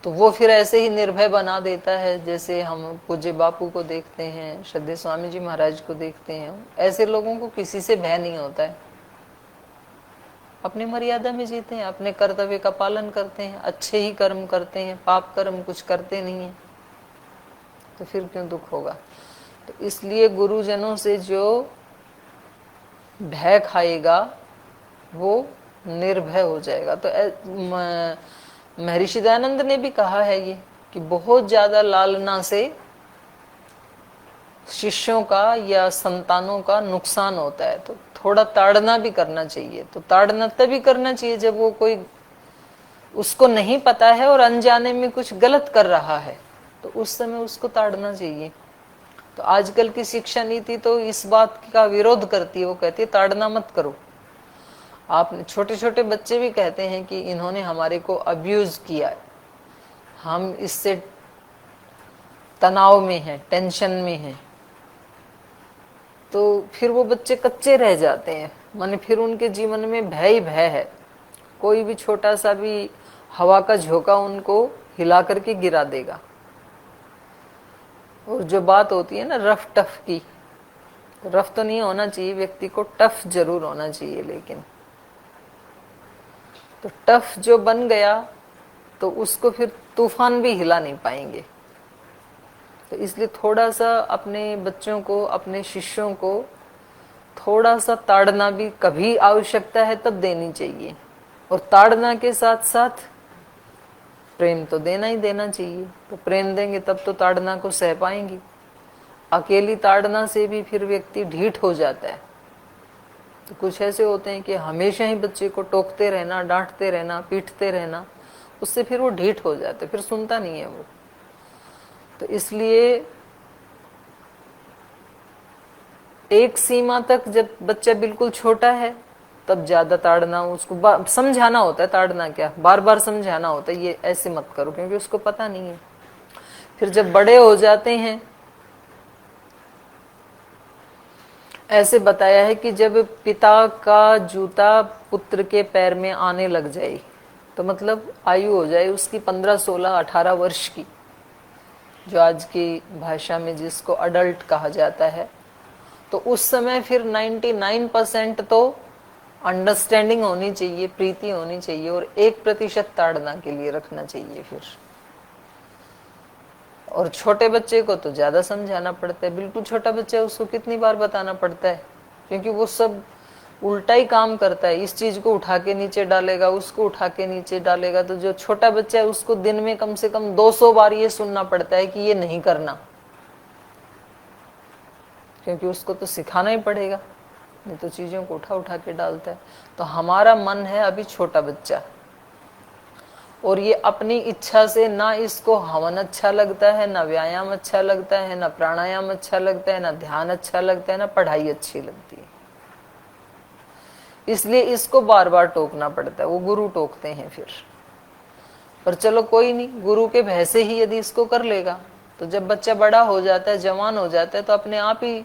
तो वो फिर ऐसे ही निर्भय बना देता है। जैसे हम पूज्य बापू को देखते हैं, श्रद्धेय स्वामी जी महाराज को देखते हैं, ऐसे लोगों को किसी से भय नहीं होता है। अपनी मर्यादा में जीते हैं, अपने कर्तव्य का पालन करते हैं, अच्छे ही कर्म करते हैं, पाप कर्म कुछ करते नहीं है, तो फिर क्यों दुख होगा? तो इसलिए गुरुजनों से जो भय खाएगा वो निर्भय हो जाएगा। तो महर्षि दयानंद ने भी कहा है ये कि बहुत ज्यादा लालना से शिष्यों का या संतानों का नुकसान होता है। तो थोड़ा ताड़ना भी करना चाहिए। तो ताड़ना तभी करना चाहिए जब वो कोई उसको नहीं पता है और अनजाने में कुछ गलत कर रहा है, तो उस समय उसको ताड़ना चाहिए। तो आजकल की शिक्षा नीति तो इस बात का विरोध करती है, वो कहती है ताड़ना मत करो। आपने छोटे छोटे बच्चे भी कहते हैं कि इन्होंने हमारे को अब्यूज किया है, हम इससे तनाव में है, टेंशन में है, तो फिर वो बच्चे कच्चे रह जाते हैं। माने फिर उनके जीवन में भय ही भय है। कोई भी छोटा सा भी हवा का झोंका उनको हिला करके गिरा देगा। और जो बात होती है ना रफ टफ की, रफ तो नहीं होना चाहिए व्यक्ति को, टफ जरूर होना चाहिए, लेकिन तो टफ जो बन गया तो उसको फिर तूफान भी हिला नहीं पाएंगे। तो इसलिए थोड़ा सा अपने बच्चों को, अपने शिष्यों को थोड़ा सा ताड़ना भी कभी आवश्यकता है तब देनी चाहिए। और ताड़ना के साथ साथ प्रेम तो देना ही देना चाहिए। तो प्रेम देंगे तब तो ताड़ना को सह पाएंगी। अकेली ताड़ना से भी फिर व्यक्ति ढीठ हो जाता है। तो कुछ ऐसे होते हैं कि हमेशा ही बच्चे को टोकते रहना, डांटते रहना, पीटते रहना, उससे फिर वो ढीठ हो जाते, फिर सुनता नहीं है वो। तो इसलिए एक सीमा तक जब बच्चा बिल्कुल छोटा है तब ज्यादा ताड़ना, उसको समझाना होता है। ताड़ना क्या, बार बार समझाना होता है, ये ऐसे मत करो, क्योंकि उसको पता नहीं है। फिर जब बड़े हो जाते हैं, ऐसे बताया है कि जब पिता का जूता पुत्र के पैर में आने लग जाए, तो मतलब आयु हो जाए उसकी 15, 16, 18 वर्ष की, जो आज की भाषा में जिसको अडल्ट कहा जाता है, तो उस समय फिर 99% तो अंडरस्टैंडिंग होनी चाहिए, प्रीति होनी चाहिए, और 1% ताड़ना के लिए रखना चाहिए फिर। और छोटे बच्चे को तो ज्यादा समझाना पड़ता है। बिल्कुल छोटा बच्चा है, उसको कितनी बार बताना पड़ता है, क्योंकि वो सब उल्टा ही काम करता है। इस चीज को उठा के नीचे डालेगा, उसको उठा के नीचे डालेगा। तो जो छोटा बच्चा है उसको दिन में कम से कम 200 बार ये सुनना पड़ता है कि ये नहीं करना, क्योंकि उसको तो सिखाना ही पड़ेगा, नहीं तो चीजों को उठा उठा के डालता है। तो हमारा मन है अभी छोटा बच्चा, और ये अपनी इच्छा से ना इसको हवन अच्छा लगता है, ना व्यायाम अच्छा लगता है, ना प्राणायाम अच्छा लगता है, ना ध्यान अच्छा लगता है, ना पढ़ाई अच्छी लगती है। इसलिए इसको बार बार टोकना पड़ता है। वो गुरु टोकते हैं फिर। पर चलो कोई नहीं, गुरु के भय से ही यदि इसको कर लेगा, तो जब बच्चा बड़ा हो जाता है, जवान हो जाता है, तो अपने आप ही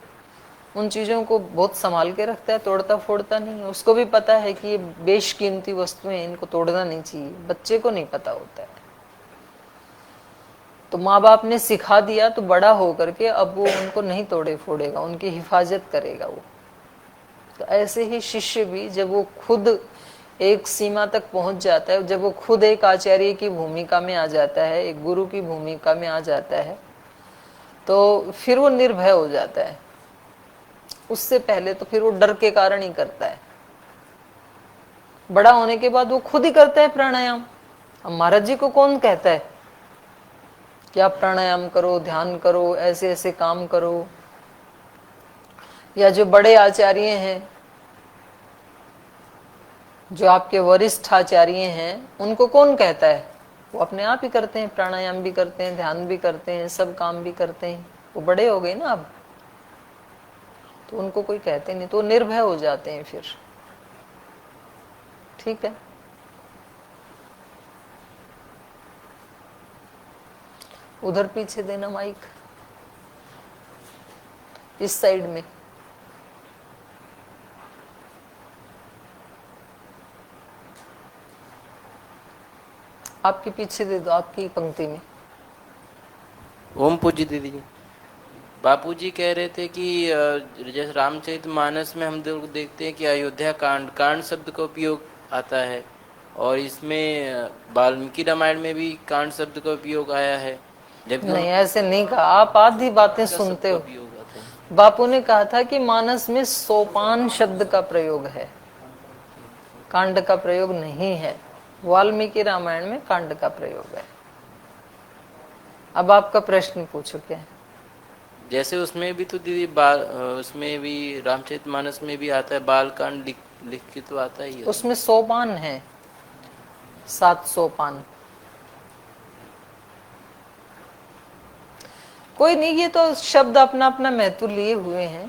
उन चीजों को बहुत संभाल के रखता है, तोड़ता फोड़ता नहीं है। उसको भी पता है कि ये बेशकीमती वस्तुएं हैं, इनको तोड़ना नहीं चाहिए। बच्चे को नहीं पता होता है। तो माँ बाप ने सिखा दिया, तो बड़ा हो करके अब वो उनको नहीं तोड़े फोड़ेगा, उनकी हिफाजत करेगा वो। तो ऐसे ही शिष्य भी जब वो खुद एक सीमा तक पहुंच जाता है, जब वो खुद एक आचार्य की भूमिका में आ जाता है, एक गुरु की भूमिका में आ जाता है, तो फिर वो निर्भय हो जाता है। उससे पहले तो फिर वो डर के कारण ही करता है। बड़ा होने के बाद वो खुद ही करता है प्राणायाम। अब महाराज जी को कौन कहता है कि आप प्राणायाम करो, ध्यान करो, ऐसे ऐसे काम करो? या जो बड़े आचार्य हैं, जो आपके वरिष्ठ आचार्य हैं, उनको कौन कहता है? वो अपने आप ही करते हैं, प्राणायाम भी करते हैं, ध्यान भी करते हैं, सब काम भी करते हैं। वो बड़े हो गए ना अब, तो उनको कोई कहते नहीं, तो निर्भय हो जाते हैं फिर। ठीक है, उधर पीछे देना माइक, इस साइड में। आपके पीछे दे दो, आपकी पंक्ति में। ओम पूज्य दीदी जी, बापू जी कह रहे थे कि जैसे रामचरितमानस में हम देखते हैं कि अयोध्या कांड, कांड शब्द का उपयोग आता है, और इसमें वाल्मीकि रामायण में भी कांड शब्द का उपयोग आया है। नहीं, ऐसे नहीं कहा। आप आधी बातें सुनते हो। बापू ने कहा था कि मानस में सोपान शब्द का प्रयोग है, कांड का प्रयोग नहीं है। वाल्मीकि रामायण में कांड का प्रयोग है। अब आपका प्रश्न पूछो क्या है? जैसे उसमें भी तो दीदी उसमें भी रामचरितमानस में भी आता है, बाल कांड लिख के तो आता ही है। उसमें सोपान है, 7 सोपान। कोई नहीं, ये तो शब्द अपना अपना महत्व लिए हुए हैं,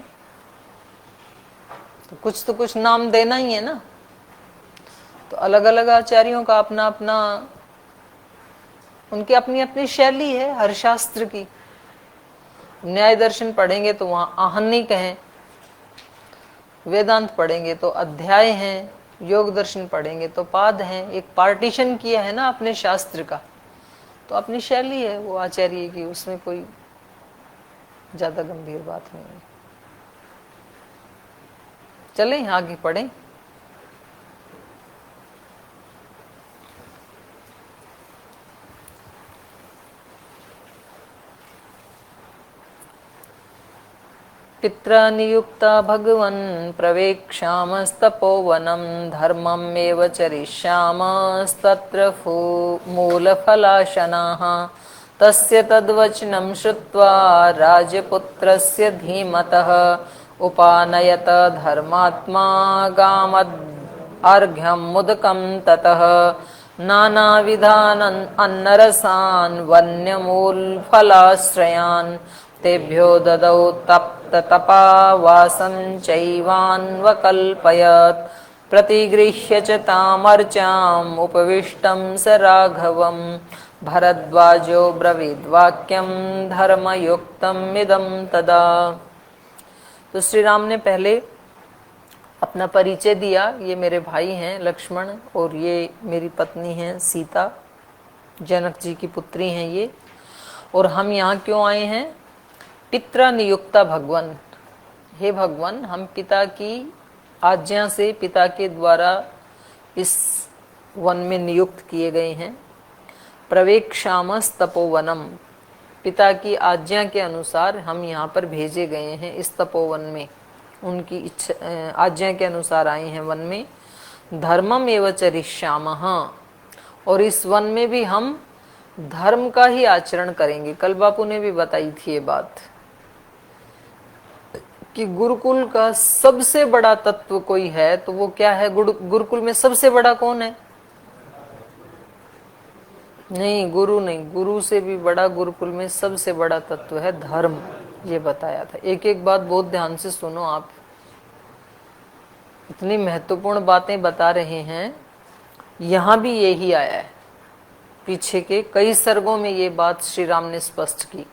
तो कुछ नाम देना ही है ना। तो अलग अलग आचार्यों का अपना अपना, उनकी अपनी अपनी शैली है हर शास्त्र की। न्याय दर्शन पढ़ेंगे तो वहां आहनिक हैं, वेदांत पढ़ेंगे तो अध्याय हैं, योग दर्शन पढ़ेंगे तो पाद हैं। एक पार्टीशन किया है ना अपने शास्त्र का, तो अपनी शैली है वो आचार्य की, उसमें कोई ज्यादा गंभीर बात नहीं है। चलें आगे पढ़ें। पित्रा नियुक्ता भगवन् प्रवेक्षामस्तपोवनं धर्ममेव चरिष्यामस्तत्र मूलफलाशनाः। तस्य तद्वचनं श्रुत्वा राजपुत्रस्य धीमतः उपानयत धर्मात्मा गामदर्घ्यं मुदकं ततः नानाविधान् अन्नरसान् वन्यमूलफलाश्रयान् तेभ्यो ददौ तप्ततपावासं चैवान्वकल्पयत्। प्रतिगृह्य च तामर्चाम् उपविष्टं स राघवम् भरद्वाजो ब्रवीद्वाक्यं धर्मयुक्तम् इदं तदा। तो श्री राम ने पहले अपना परिचय दिया, ये मेरे भाई हैं लक्ष्मण और ये मेरी पत्नी हैं सीता, जनक जी की पुत्री हैं ये, और हम यहाँ क्यों आए हैं? पित्रा नियुक्ता भगवन, हे भगवान हम पिता की आज्ञा से, पिता के द्वारा इस वन में नियुक्त किए गए हैं। प्रवेक्षामस तपोवनम, पिता की आज्ञा के अनुसार हम यहाँ पर भेजे गए हैं इस तपोवन में, उनकी इच्छा आज्ञा के अनुसार आए हैं वन में। धर्मम एव चरिष्यामः, और इस वन में भी हम धर्म का ही आचरण करेंगे। कल बापू ने भी बताई थी ये बात कि गुरुकुल का सबसे बड़ा तत्व कोई है तो वो क्या है? गुरुकुल में सबसे बड़ा कौन है? नहीं, गुरु नहीं, गुरु से भी बड़ा गुरुकुल में सबसे बड़ा तत्व है धर्म। ये बताया था। एक एक बात बहुत ध्यान से सुनो आप, इतनी महत्वपूर्ण बातें बता रहे हैं। यहां भी यही आया है, पीछे के कई सर्गों में ये बात श्री राम ने स्पष्ट की।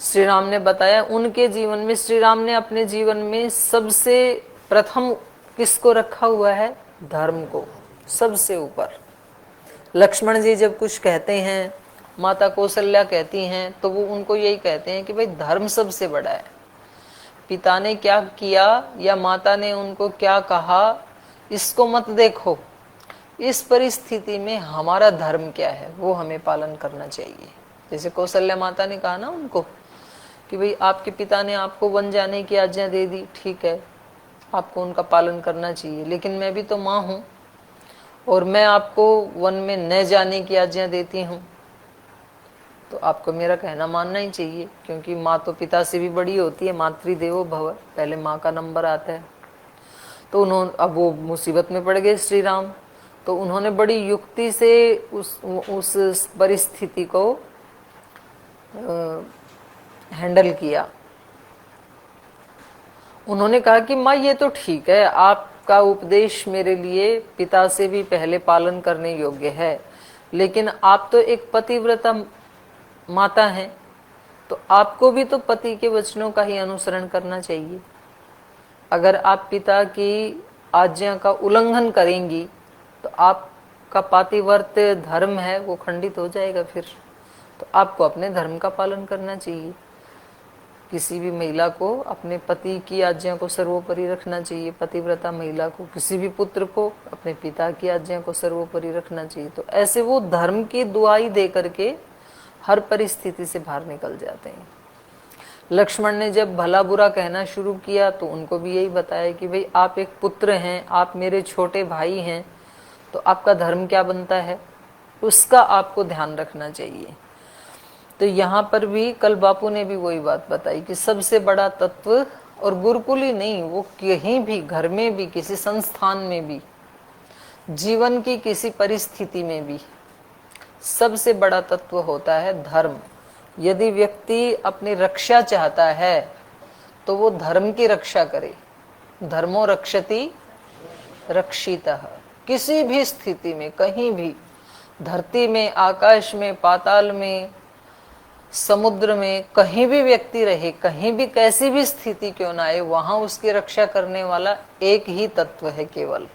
श्री राम ने बताया उनके जीवन में, श्री राम ने अपने जीवन में सबसे प्रथम किसको रखा हुआ है? धर्म को सबसे ऊपर। लक्ष्मण जी जब कुछ कहते हैं, माता कौशल्या कहती हैं, तो वो उनको यही कहते हैं कि भाई धर्म सबसे बड़ा है। पिता ने क्या किया या माता ने उनको क्या कहा इसको मत देखो, इस परिस्थिति में हमारा धर्म क्या है वो हमें पालन करना चाहिए। जैसे कौशल्या माता ने कहा ना उनको कि भाई आपके पिता ने आपको वन जाने की आज्ञा दे दी, ठीक है, आपको उनका पालन करना चाहिए, लेकिन मैं भी तो माँ हूँ और मैं आपको वन में न जाने की आज्ञा देती हूँ, तो आपको मेरा कहना मानना ही चाहिए, क्योंकि माँ तो पिता से भी बड़ी होती है। मातृदेवो भव, पहले माँ का नंबर आता है। तो उन्होंने, अब वो मुसीबत में पड़ गए श्री राम, तो उन्होंने बड़ी युक्ति से उस परिस्थिति को हैंडल किया। उन्होंने कहा कि माँ ये तो ठीक है, आपका उपदेश मेरे लिए पिता से भी पहले पालन करने योग्य है, लेकिन आप तो एक पतिव्रता माता हैं, तो आपको भी तो पति के वचनों का ही अनुसरण करना चाहिए। अगर आप पिता की आज्ञा का उल्लंघन करेंगी तो आपका पातिव्रत धर्म है वो खंडित हो जाएगा। फिर तो आपको अपने धर्म का पालन करना चाहिए। किसी भी महिला को अपने पति की आज्ञा को सर्वोपरि रखना चाहिए, पतिव्रता महिला को, किसी भी पुत्र को अपने पिता की आज्ञा को सर्वोपरि रखना चाहिए। तो ऐसे वो धर्म की दुआई दे करके हर परिस्थिति से बाहर निकल जाते हैं। लक्ष्मण ने जब भला बुरा कहना शुरू किया तो उनको भी यही बताया कि भाई आप एक पुत्र हैं, आप मेरे छोटे भाई हैं, तो आपका धर्म क्या बनता है उसका आपको ध्यान रखना चाहिए। तो यहाँ पर भी कल बापू ने भी वही बात बताई कि सबसे बड़ा तत्व, और गुरुकुल ही नहीं, वो कहीं भी, घर में भी, किसी संस्थान में भी, जीवन की किसी परिस्थिति में भी सबसे बड़ा तत्व होता है धर्म। यदि व्यक्ति अपनी रक्षा चाहता है तो वो धर्म की रक्षा करे। धर्मो रक्षति रक्षितः। किसी भी स्थिति में, कहीं भी, धरती में, आकाश में, पाताल में, समुद्र में कहीं भी व्यक्ति रहे, कहीं भी कैसी भी स्थिति क्यों ना आए, वहां उसकी रक्षा करने वाला एक ही तत्व है केवल,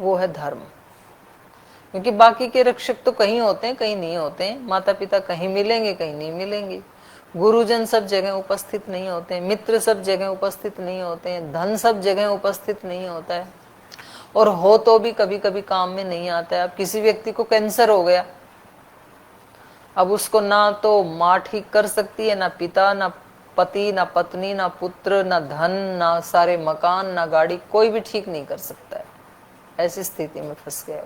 वो है धर्म। क्योंकि बाकी के रक्षक तो कहीं होते हैं, कहीं नहीं होते हैं। माता पिता कहीं मिलेंगे, कहीं नहीं मिलेंगे। गुरुजन सब जगह उपस्थित नहीं होते हैं, मित्र सब जगह उपस्थित नहीं होते हैं, धन सब जगह उपस्थित नहीं होता है, और हो तो भी कभी कभी काम में नहीं आता है। अब किसी व्यक्ति को कैंसर हो गया, अब उसको ना तो माँ ठीक कर सकती है, ना पिता, ना पति, ना पत्नी, ना पुत्र, ना धन, ना सारे मकान, ना गाड़ी, कोई भी ठीक नहीं कर सकता है। ऐसी स्थिति में फंस गया।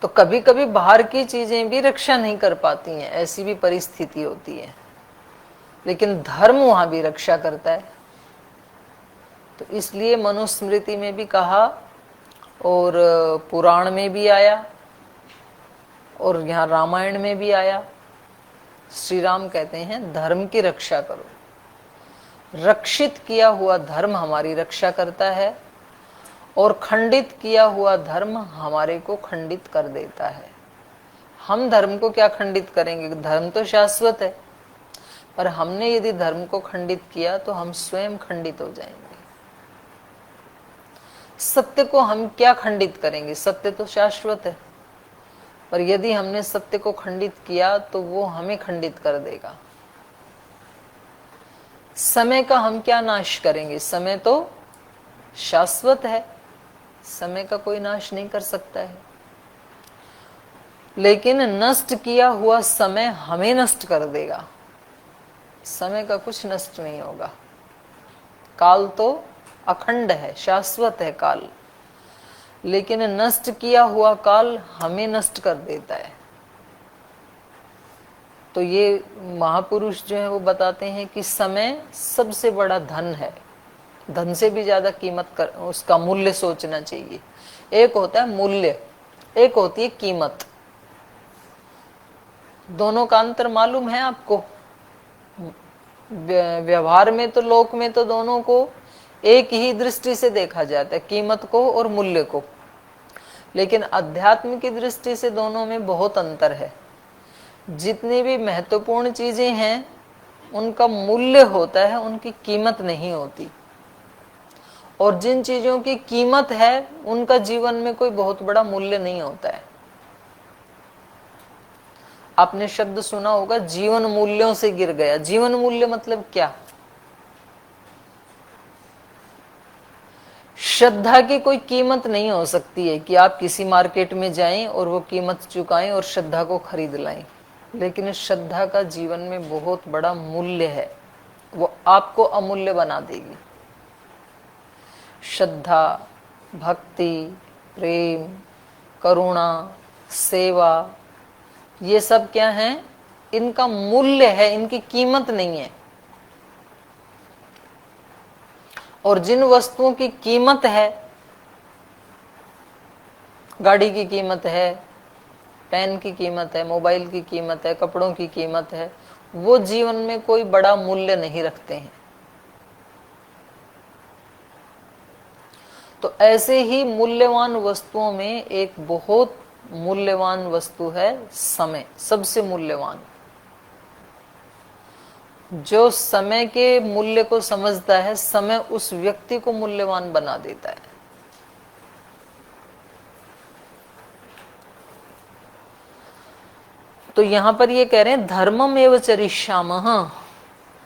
तो कभी कभी बाहर की चीजें भी रक्षा नहीं कर पाती हैं, ऐसी भी परिस्थिति होती है, लेकिन धर्म वहां भी रक्षा करता है। तो इसलिए मनुस्मृति में भी कहा, और पुराण में भी आया, और यहाँ रामायण में भी आया। श्री राम कहते हैं धर्म की रक्षा करो। रक्षित किया हुआ धर्म हमारी रक्षा करता है, और खंडित किया हुआ धर्म हमारे को खंडित कर देता है। हम धर्म को क्या खंडित करेंगे, धर्म तो शाश्वत है, पर हमने यदि धर्म को खंडित किया तो हम स्वयं खंडित हो जाएंगे। सत्य को हम क्या खंडित करेंगे, सत्य तो शाश्वत है, पर यदि हमने सत्य को खंडित किया तो वो हमें खंडित कर देगा। समय का हम क्या नाश करेंगे, समय तो शाश्वत है, समय का कोई नाश नहीं कर सकता है, लेकिन नष्ट किया हुआ समय हमें नष्ट कर देगा। समय का कुछ नष्ट नहीं होगा। काल तो अखंड है, शाश्वत है काल, लेकिन नष्ट किया हुआ काल हमें नष्ट कर देता है। तो ये महापुरुष जो है वो बताते हैं कि समय सबसे बड़ा धन है, धन से भी ज्यादा कीमत कर, उसका मूल्य सोचना चाहिए। एक होता है मूल्य, एक होती है कीमत। दोनों का अंतर मालूम है आपको? व्यवहार में तो, लोक में तो दोनों को एक ही दृष्टि से देखा जाता है, कीमत को और मूल्य को, लेकिन अध्यात्म की दृष्टि से दोनों में बहुत अंतर है। जितनी भी महत्वपूर्ण चीजें हैं उनका मूल्य होता है, उनकी कीमत नहीं होती। और जिन चीजों की कीमत है उनका जीवन में कोई बहुत बड़ा मूल्य नहीं होता है। आपने शब्द सुना होगा, जीवन मूल्यों से गिर गया। जीवन मूल्य मतलब क्या? श्रद्धा की कोई कीमत नहीं हो सकती है कि आप किसी मार्केट में जाएं और वो कीमत चुकाएं और श्रद्धा को खरीद लाएं, लेकिन श्रद्धा का जीवन में बहुत बड़ा मूल्य है, वो आपको अमूल्य बना देगी। श्रद्धा, भक्ति, प्रेम, करुणा, सेवा, ये सब क्या है? इनका मूल्य है, इनकी कीमत नहीं है। और जिन वस्तुओं की कीमत है, गाड़ी की कीमत है, पेन की कीमत है, मोबाइल की कीमत है, कपड़ों की कीमत है, वो जीवन में कोई बड़ा मूल्य नहीं रखते हैं। तो ऐसे ही मूल्यवान वस्तुओं में एक बहुत मूल्यवान वस्तु है समय, सबसे मूल्यवान। जो समय के मूल्य को समझता है, समय उस व्यक्ति को मूल्यवान बना देता है। तो यहां पर ये कह रहे हैं धर्मम एव चरिष्यामः,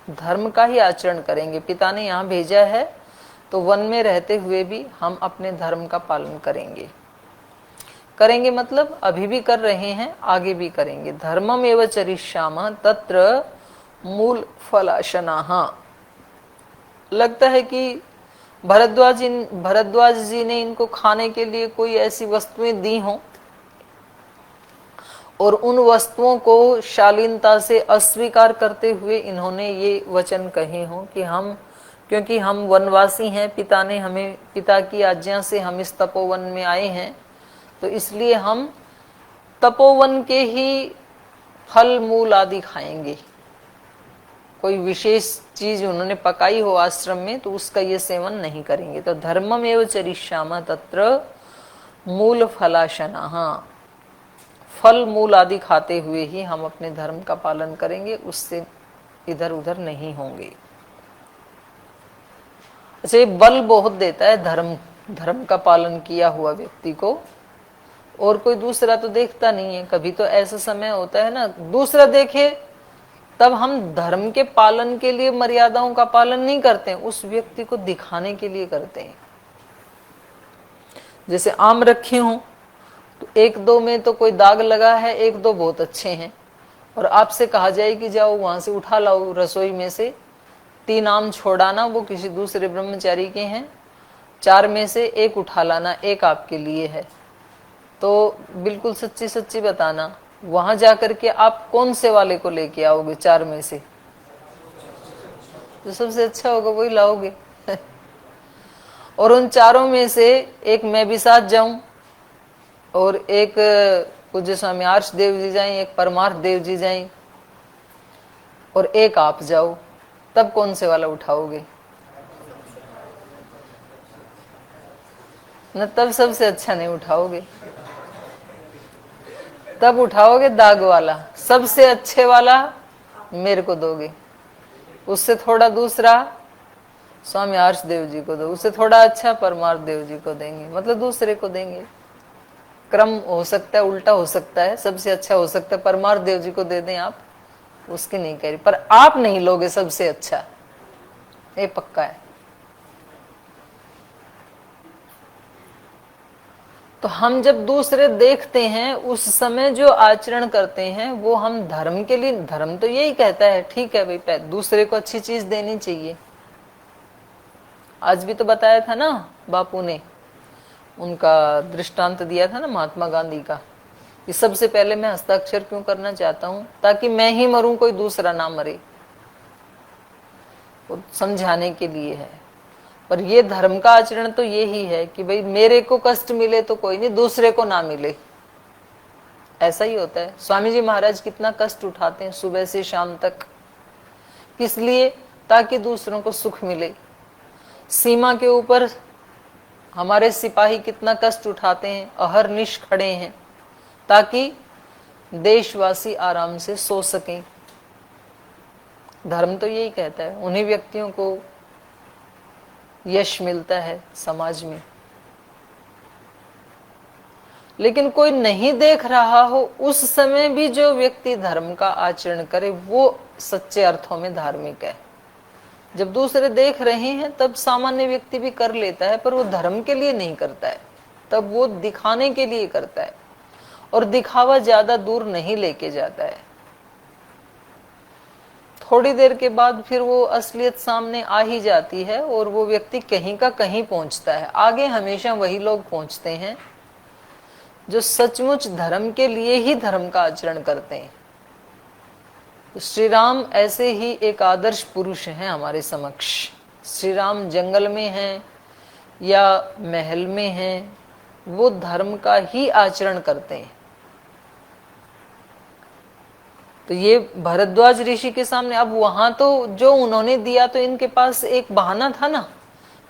धर्म का ही आचरण करेंगे। पिता ने यहां भेजा है तो वन में रहते हुए भी हम अपने धर्म का पालन करेंगे। करेंगे मतलब अभी भी कर रहे हैं, आगे भी करेंगे। धर्मम एव चरिष्यामः तत्र मूल फलाशनाः। लगता है कि भरद्वाज जी ने इनको खाने के लिए कोई ऐसी वस्तुएं दी हों और उन वस्तुओं को शालीनता से अस्वीकार करते हुए इन्होंने ये वचन कहे हों कि हम, क्योंकि हम वनवासी हैं, पिता ने हमें, पिता की आज्ञा से हम इस तपोवन में आए हैं, तो इसलिए हम तपोवन के ही फल मूल आदि खाएंगे। कोई विशेष चीज उन्होंने पकाई हो आश्रम में तो उसका ये सेवन नहीं करेंगे। तो धर्मम एव चरिष्यामः तत्र मूल फलाशनाः। फल मूल आदि खाते हुए ही हम अपने धर्म का पालन करेंगे, उससे इधर उधर नहीं होंगे। अच्छा, ये बल बहुत देता है धर्म का पालन किया हुआ व्यक्ति को, और कोई दूसरा तो देखता नहीं है। कभी तो ऐसा समय होता है ना, दूसरा देखे तब हम धर्म के पालन के लिए मर्यादाओं का पालन नहीं करते हैं, उस व्यक्ति को दिखाने के लिए करते हैं। जैसे आम रखे हों तो एक दो में तो कोई दाग लगा है, एक दो बहुत अच्छे हैं, और आपसे कहा जाए कि जाओ वहां से उठा लाओ रसोई में से 3 आम छोड़ाना, वो किसी दूसरे ब्रह्मचारी के हैं, 4 में से 1 उठा लाना, 1 आपके लिए है। तो बिल्कुल सच्ची सच्ची बताना, वहां जाकर के आप कौन से वाले को लेके आओगे? 4 में से जो सबसे अच्छा होगा वही लाओगे। और उन 4 में से 1 मैं भी साथ जाऊं, और 1 पूज्य स्वामी आर्ष देव जी जाएं, 1 परमार्थ देव जी जाएं, और 1 आप जाओ, तब कौन से वाला उठाओगे? न तब सबसे अच्छा नहीं उठाओगे, तब उठाओगे दाग वाला, सबसे अच्छे वाला मेरे को दोगे, उससे थोड़ा दूसरा स्वामी आर्ष देव जी को दो, उससे थोड़ा अच्छा परमार्थ देव जी को देंगे, मतलब दूसरे को देंगे। क्रम हो सकता है उल्टा हो सकता है, सबसे अच्छा हो सकता है परमार्थ देव जी को दे दें आप, उसकी नहीं कह रही, पर आप नहीं लोगे सबसे अच्छा, ये पक्का है। तो हम जब दूसरे देखते हैं उस समय जो आचरण करते हैं वो हम धर्म के लिए, धर्म तो यही कहता है ठीक है भाई दूसरे को अच्छी चीज देनी चाहिए। आज भी तो बताया था ना बापू ने, उनका दृष्टांत दिया था ना महात्मा गांधी का, कि सबसे पहले मैं हस्ताक्षर क्यों करना चाहता हूं? ताकि मैं ही मरूं, कोई दूसरा ना मरे, वो समझाने के लिए है। पर ये धर्म का आचरण तो यही है कि भाई मेरे को कष्ट मिले तो कोई नहीं, दूसरे को ना मिले, ऐसा ही होता है। स्वामी जी महाराज कितना कष्ट उठाते हैं सुबह से शाम तक, किस लिए? ताकि दूसरों को सुख मिले। सीमा के ऊपर हमारे सिपाही कितना कष्ट उठाते हैं, अहरनिश खड़े हैं, ताकि देशवासी आराम से सो सकें। धर्म तो यही कहता है, उन्हीं व्यक्तियों को यश मिलता है समाज में। लेकिन कोई नहीं देख रहा हो उस समय भी जो व्यक्ति धर्म का आचरण करे वो सच्चे अर्थों में धार्मिक है। जब दूसरे देख रहे हैं तब सामान्य व्यक्ति भी कर लेता है, पर वो धर्म के लिए नहीं करता है, तब वो दिखाने के लिए करता है, और दिखावा ज्यादा दूर नहीं लेके जाता है। थोड़ी देर के बाद फिर वो असलियत सामने आ ही जाती है और वो व्यक्ति कहीं का कहीं पहुंचता है। आगे हमेशा वही लोग पहुंचते हैं जो सचमुच धर्म के लिए ही धर्म का आचरण करते हैं। तो श्री राम ऐसे ही एक आदर्श पुरुष हैं हमारे समक्ष। श्री राम जंगल में हैं या महल में हैं, वो धर्म का ही आचरण करते हैं। तो ये भरद्वाज ऋषि के सामने, अब वहां तो जो उन्होंने दिया तो इनके पास एक बहाना था ना,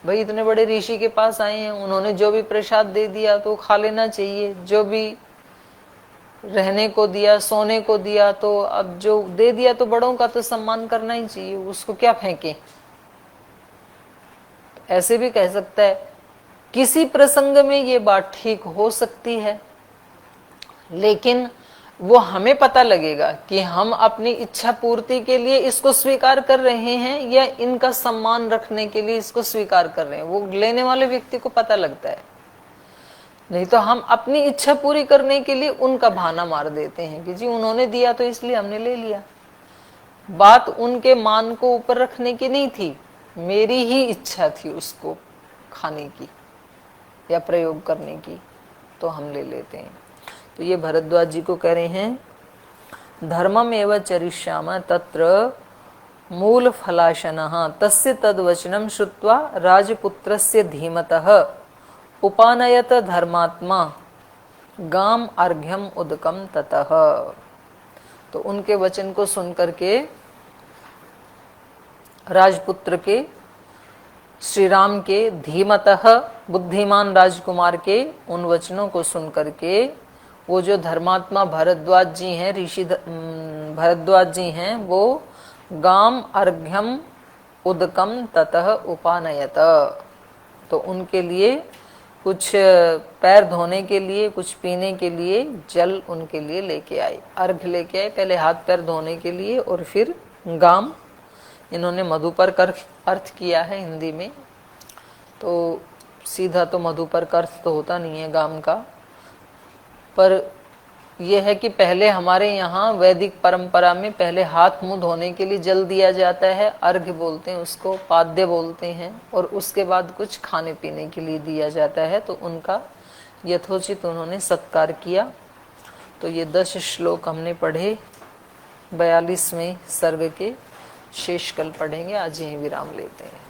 भाई इतने बड़े ऋषि के पास आए हैं, उन्होंने जो भी प्रसाद दे दिया तो खा लेना चाहिए, जो भी रहने को दिया, सोने को दिया, तो अब जो दे दिया तो बड़ों का तो सम्मान करना ही चाहिए, उसको क्या फेंके। ऐसे भी कह सकता है, किसी प्रसंग में ये बात ठीक हो सकती है, लेकिन वो हमें पता लगेगा कि हम अपनी इच्छा पूर्ति के लिए इसको स्वीकार कर रहे हैं या इनका सम्मान रखने के लिए इसको स्वीकार कर रहे हैं। वो लेने वाले व्यक्ति को पता लगता है। नहीं तो हम अपनी इच्छा पूरी करने के लिए उनका बहाना मार देते हैं कि जी उन्होंने दिया तो इसलिए हमने ले लिया। बात उनके मान को ऊपर रखने की नहीं थी, मेरी ही इच्छा थी उसको खाने की या प्रयोग करने की, तो हम ले लेते हैं। तो ये भरद्वाज जी को कह रहे हैं, धर्मम एवं चरिष्याम तत्र मूल फलाशनः तस्य तद्वचनम श्रुत्वा राजपुत्रस्य धीमतः उपानयत धर्मात्मा गाम अर्घ्यम उदकम ततः। तो उनके वचन को सुनकर के राजपुत्र के, श्री राम के धीमतः बुद्धिमान राजकुमार के उन वचनों को सुनकर के वो जो धर्मात्मा भरद्वाज जी हैं, भरद्वाज जी हैं, वो गाम अर्घ्यम उदकम ततः उपानयत, तो उनके लिए कुछ पैर धोने के लिए, कुछ पीने के लिए जल उनके लिए लेके आए, अर्घ लेके आए, पहले हाथ पैर धोने के लिए, और फिर गाम, इन्होंने मधुपर का अर्थ किया है हिंदी में, तो सीधा तो मधुपर का अर्थ तो होता नहीं है गाम का, पर यह है कि पहले हमारे यहाँ वैदिक परंपरा में पहले हाथ मुंह धोने के लिए जल दिया जाता है, अर्घ्य बोलते हैं उसको, पाद्य बोलते हैं, और उसके बाद कुछ खाने पीने के लिए दिया जाता है, तो उनका यथोचित उन्होंने सत्कार किया। तो ये 10 श्लोक हमने पढ़े 42वें सर्ग के, शेष कल पढ़ेंगे, आज यहीं विराम लेते हैं।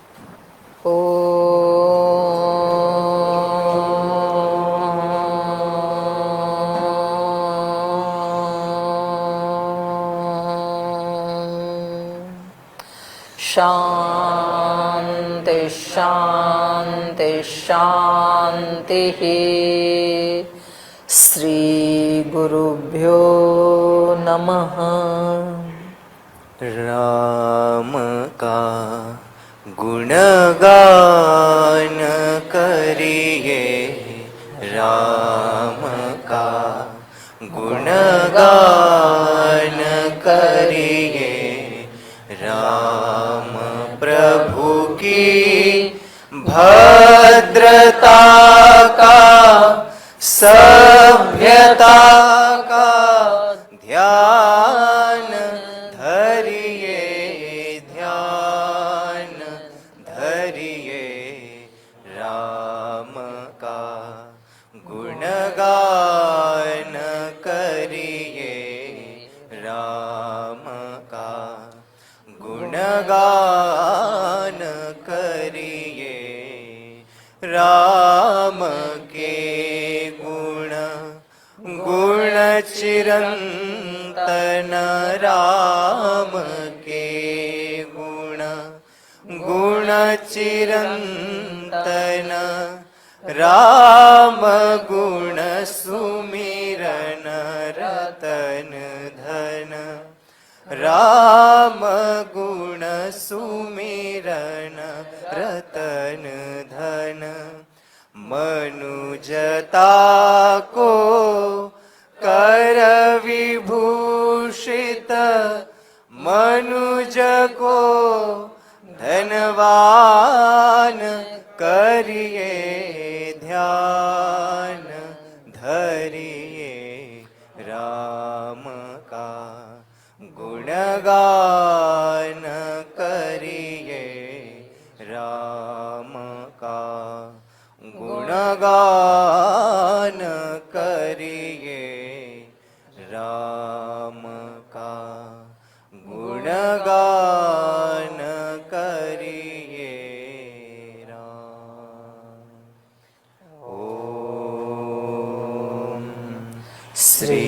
शांति शांति शांति। श्री गुरुभ्यो नमः। राम का गुणगान करिए, राम का गुणगान करिए, राम प्रभु की भद्रता का, सभ्यता का ध्यान धरिए, ध्यान धरिए, राम का गुणगान करिए, राम का गुणगान करिए, राम के गुण गुण चिरंतन, राम के गुण गुण चिरंतन, राम गुण सुमिरन रतन धन, राम गुण सुमिरन रतन धन, मनुजता को कर विभूषित, मनुज को धनवान करिए, ध्यान धरिए, राम का गुणगान करिए, राम का गुणगान करिए, राम का गुणगान करिए, राम। ओम श्री